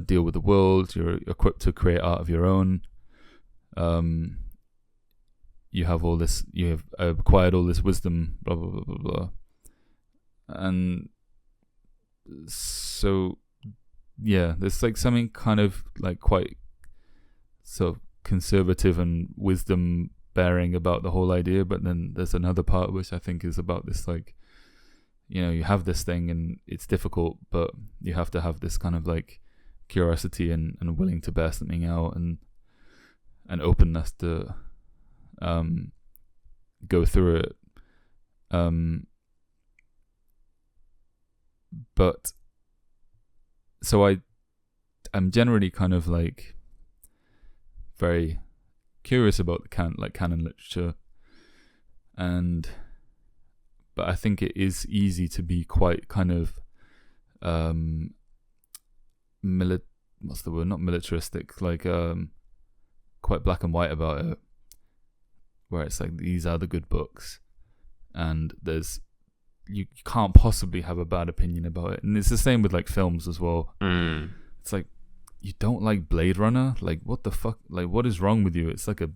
deal with the world, you're equipped to create art of your own, you have acquired all this wisdom, blah blah blah blah blah, and so there's like something kind of like quite sort of conservative and wisdom bearing about the whole idea, but then there's another part which I think is about this, like, you have this thing and it's difficult, but you have to have this kind of like curiosity and willing to bear something out, and openness to go through it, but so I'm generally kind of like very curious about the canon literature, but I think it is easy to be quite kind of what's the word? Not militaristic, like quite black and white about it, where it's like these are the good books, and you can't possibly have a bad opinion about it. And it's the same with like films as well. It's like, you don't like Blade Runner? Like, what the fuck? Like, what is wrong with you? It's like a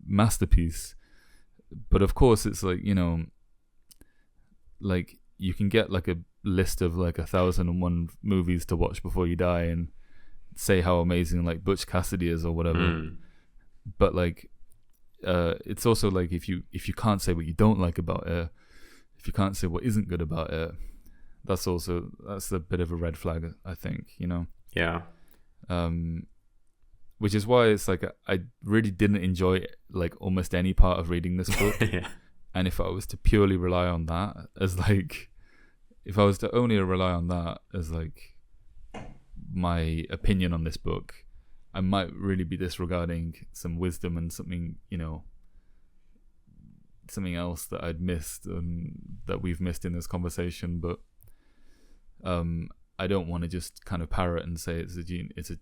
masterpiece. But of course, it's like, like you can get like a list of like 1,001 movies to watch before you die and say how amazing like Butch Cassidy is or whatever. But like, it's also like if you can't say what you don't like about it, if you can't say what isn't good about it, that's a bit of a red flag, I think, Yeah. which is why it's like I really didn't enjoy like almost any part of reading this book. Yeah. And if I was to purely rely on that as like, if I was to only rely on that as like my opinion on this book, I might really be disregarding some wisdom and something, you know, something else that I'd missed and that we've missed in this conversation. But I don't want to just kind of parrot and say it's a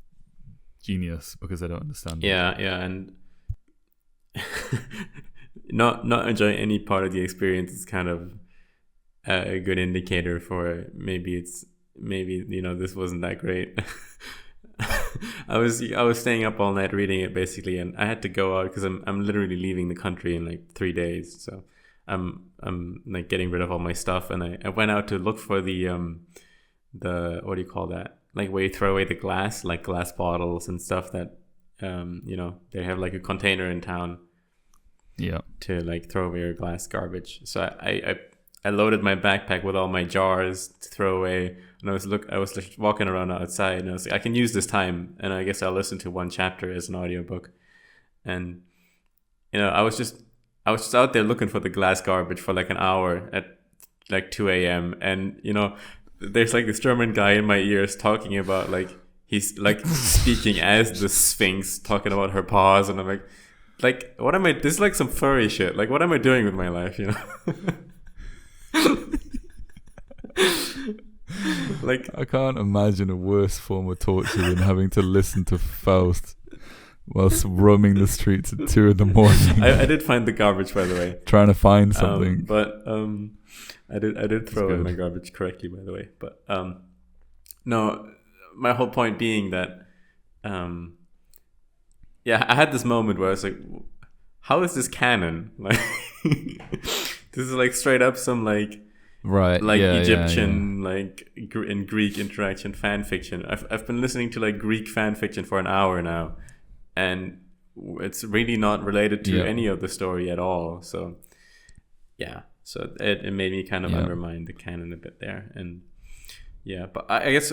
genius because I don't understand. Yeah, and not enjoying any part of the experience is kind of a good indicator for maybe you know, this wasn't that great. I was staying up all night reading it basically, and I had to go out because I'm literally leaving the country in like 3 days. So I'm like getting rid of all my stuff, and I went out to look for the what do you call that? Like where you throw away the glass, like glass bottles and stuff that you know, they have like a container in town. Yeah. To like throw away your glass garbage. So I loaded my backpack with all my jars to throw away, and I was just walking around outside, and I was like, I can use this time, and I guess I'll listen to one chapter as an audiobook. And you know, I was just out there looking for the glass garbage for like an hour at like 2 a.m. And you know, there's like this German guy in my ears talking about like, he's like speaking as the Sphinx, talking about her paws, and I'm like, what am I? This is like some furry shit. Like, what am I doing with my life? You know. Like, I can't imagine a worse form of torture than having to listen to Faust whilst roaming the streets at 2 a.m. I did find the garbage, by the way. Trying to find something, but I did throw in my garbage correctly, by the way. But no, my whole point being that yeah, I had this moment where I was like, how is this canon? Like, this is like straight up some like Egyptian like in Greek interaction fan fiction. I've been listening to like Greek fan fiction for an hour now, and it's really not related to any of the story at all. So yeah, so it made me kind of undermine the canon a bit there. And yeah, but I guess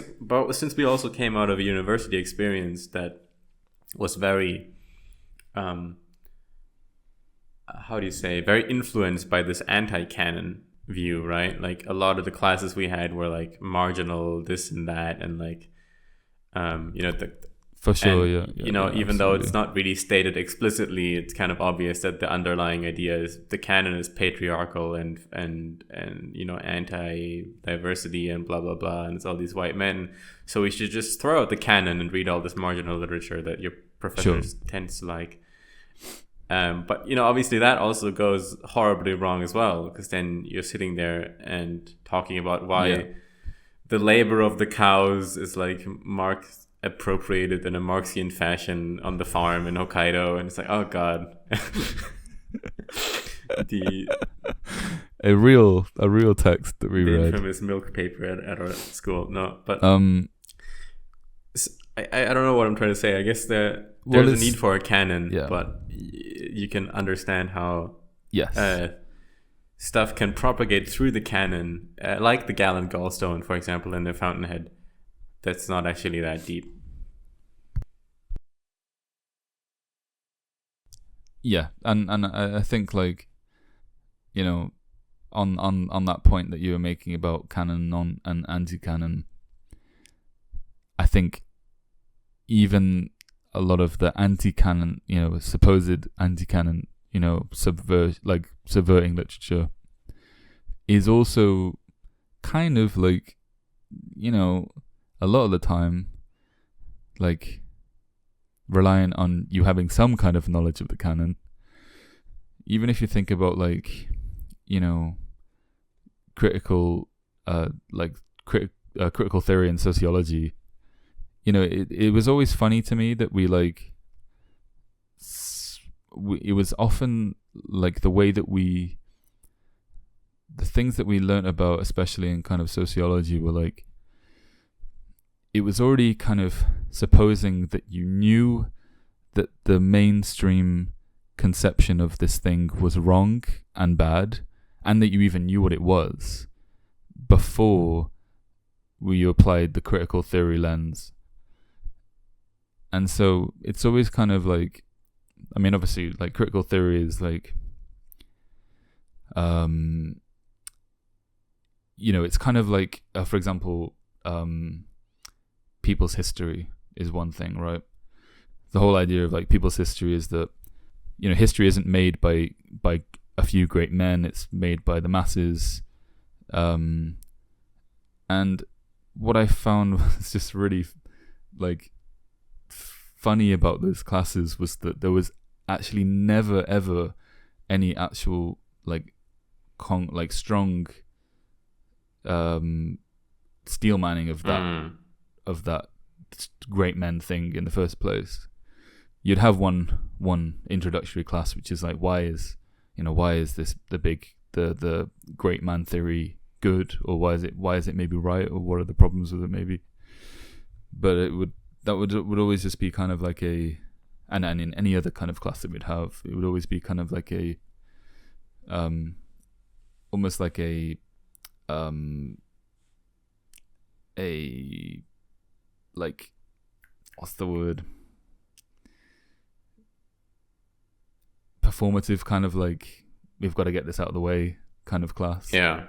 since we also came out of a university experience that was very how do you say, very influenced by this anti-canon view, right? Like a lot of the classes we had were like marginal this and that, and like you know, for sure, you know, even though it's not really stated explicitly, it's kind of obvious that the underlying idea is the canon is patriarchal and you know, anti-diversity and blah blah blah, and it's all these white men, so we should just throw out the canon and read all this marginal literature that your professors tends to like. But you know, obviously that also goes horribly wrong as well, because then you're sitting there and talking about why the labor of the cows is like appropriated in a Marxian fashion on the farm in Hokkaido, and it's like, oh god. a real text that we read, the infamous milk paper at our school. No, but I don't know what I'm trying to say. I guess there's a need for a canon, but you can understand how stuff can propagate through the canon, like the Gallant Gallstone, for example, in the Fountainhead. That's not actually that deep. Yeah, and I think, like, you know, on that point that you were making about canon and anti-canon, I think even a lot of the anti-canon, you know, supposed anti-canon, you know, subverting literature is also kind of like, you know, a lot of the time, like, reliant on you having some kind of knowledge of the canon. Even if you think about, like, you know, critical theory and sociology, you know, it was always funny to me that it was often like the way that the things that we learnt about, especially in kind of sociology, were like, it was already kind of supposing that you knew that the mainstream conception of this thing was wrong and bad, and that you even knew what it was before you applied the critical theory lens. And so it's always kind of like, I mean, obviously, like critical theory is like, it's kind of like, for example, people's history is one thing, right? The whole idea of like people's history is that, history isn't made by a few great men; it's made by the masses. And what I found was just really like funny about those classes was that there was actually never ever any actual like strong steel manning of that great men thing in the first place. You'd have one introductory class which is like, why is this the great man theory good, or why is it maybe right, or what are the problems with it maybe. But that would always just be kind of like and in any other kind of class that we'd have, it would always be kind of like almost like a like, what's the word, performative kind of like, we've got to get this out of the way kind of class. Yeah.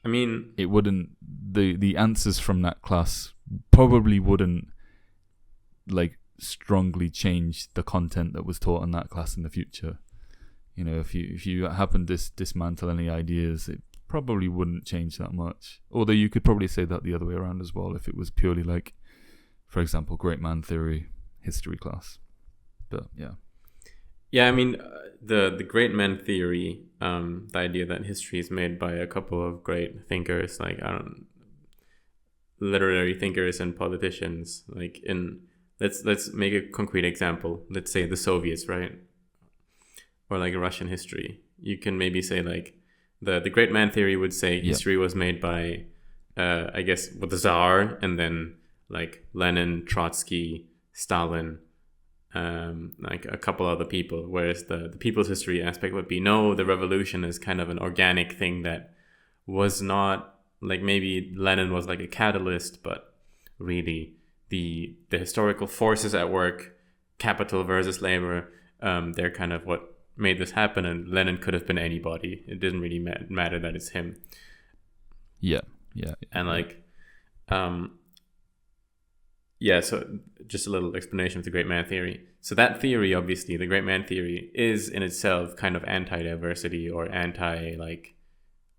I mean, it wouldn't, the answers from that class probably wouldn't like strongly change the content that was taught in that class in the future. If you happen to dismantle any ideas, it probably wouldn't change that much. Although you could probably say that the other way around as well, if it was purely like, for example, great man theory history class. But yeah, I mean, the great man theory, the idea that history is made by a couple of great thinkers, like literary thinkers and politicians. Like let's make a concrete example. Let's say the Soviets, right? Or like Russian history. You can maybe say like the great man theory would say history was made by I guess with the Tsar, and then like Lenin, Trotsky, Stalin, like a couple other people. Whereas the people's history aspect would be, no, the revolution is kind of an organic thing that was not, like, maybe Lenin was like a catalyst, but really the historical forces at work, capital versus labor, they're kind of what made this happen. And Lenin could have been anybody. It didn't really matter that it's him. Yeah. And like so just a little explanation of the great man theory. So that theory, obviously, the great man theory, is in itself kind of anti-diversity or anti like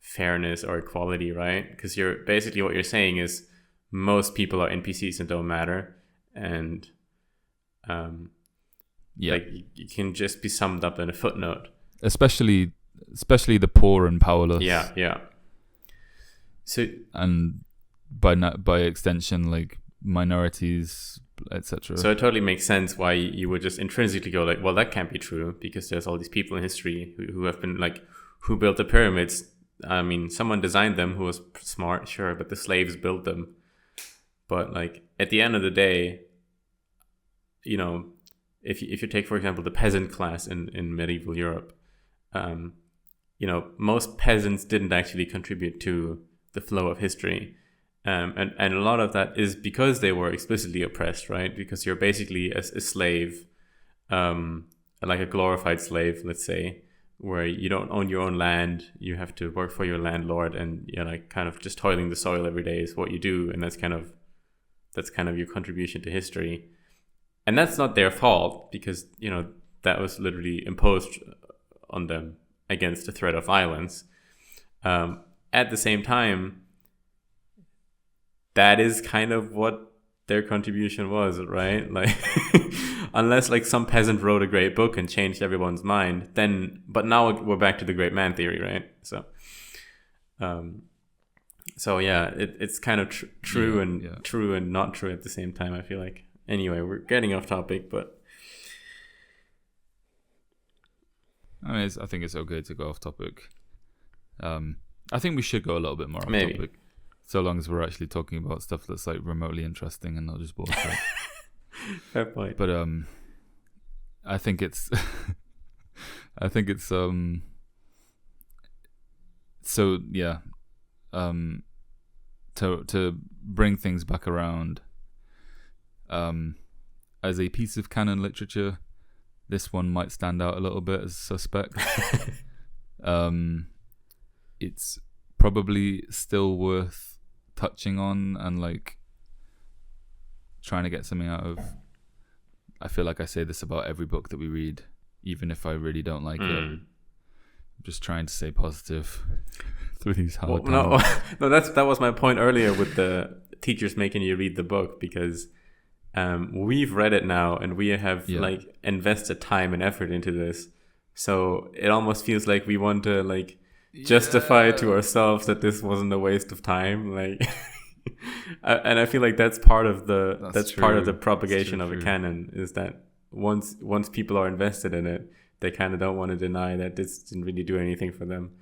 fairness or equality, right? Because you're basically, what you're saying is most people are NPCs and don't matter, and like you can just be summed up in a footnote. Especially the poor and powerless. Yeah. So, and by extension, like minorities, etc. So it totally makes sense why you would just intrinsically go like, well, that can't be true, because there's all these people in history who have been like, who built the pyramids. I mean, someone designed them who was smart, sure, but the slaves built them. But like at the end of the day, if you take, for example, the peasant class in medieval Europe, most peasants didn't actually contribute to the flow of history. And a lot of that is because they were explicitly oppressed, right? Because you're basically a slave, like a glorified slave, let's say, where you don't own your own land. You have to work for your landlord, and you're like kind of just toiling the soil every day is what you do. And that's kind of your contribution to history. And that's not their fault, because, that was literally imposed on them against the threat of violence. At the same time, that is kind of what their contribution was, right? Like, unless like some peasant wrote a great book and changed everyone's mind, then, but now we're back to the great man theory, right? So, yeah, it's kind of true and not true at the same time, I feel like. Anyway, we're getting off topic, but I mean, I think it's okay to go off topic. I think we should go a little bit more off topic, so long as we're actually talking about stuff that's like remotely interesting and not just bullshit. Fair point. But I think it's so yeah, to bring things back around, as a piece of canon literature, this one might stand out a little bit as suspect. It's probably still worth touching on and like trying to get something out of. I feel like I say this about every book that we read, even if I really don't like it. I'm just trying to stay positive through these hard times. No, that was my point earlier with the teachers making you read the book, because we've read it now and we have like invested time and effort into this, so it almost feels like we want to like justify to ourselves that this wasn't a waste of time, like and I feel like that's part of the propagation of a canon, is that once people are invested in it, they kind of don't want to deny that this didn't really do anything for them.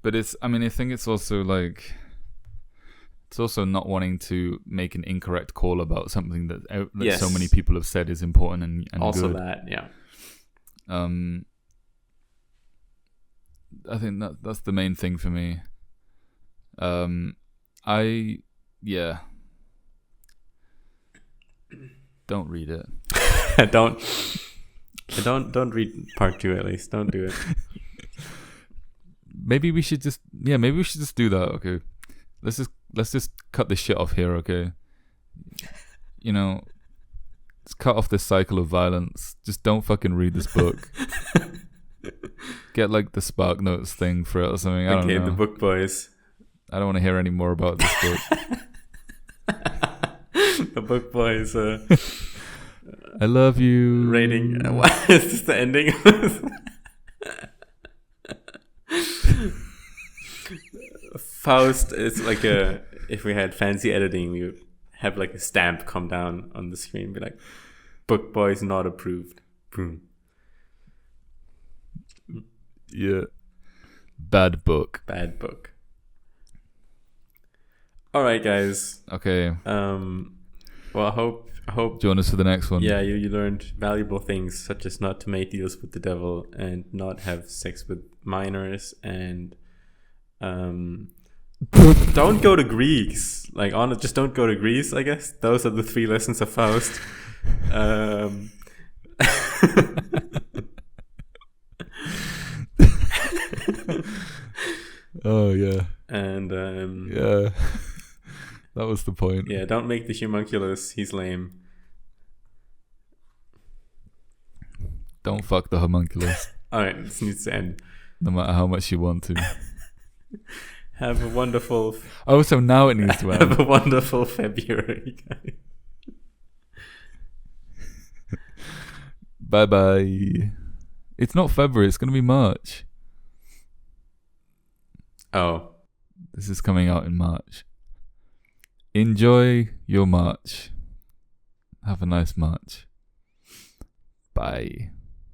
But I think it's also like, it's also not wanting to make an incorrect call about something that so many people have said is important and also good. That, yeah. I think that's the main thing for me. Don't read it. don't read part 2 at least. Don't do it. Maybe we should just do that. Okay, let's just cut this shit off here. Okay, let's cut off this cycle of violence. Just don't fucking read this book. Get like the Spark Notes thing for it or something. I don't know. Okay, the book boys. I don't want to hear any more about this book. The book boys. I love you. Rating. What is this? The ending? Faust is like if we had fancy editing, we would have like a stamp come down on the screen, be like, "Book boys not approved." Boom. Yeah. Bad book. All right, guys. Okay. Well, I hope. Join us for the next one. Yeah, you learned valuable things, such as not to make deals with the devil and not have sex with minors, and don't go to Greece. Like, just don't go to Greece. I guess those are the 3 lessons of Faust. Oh yeah. And yeah. That was the point. Yeah, don't make the homunculus. He's lame. Don't fuck the homunculus. Alright, this needs to end. No matter how much you want to. Have a wonderful... Oh, so now it needs to end. Have a wonderful February, guys. Bye-bye. It's not February, it's going to be March. Oh. This is coming out in March. Enjoy your March. Have a nice March. Bye.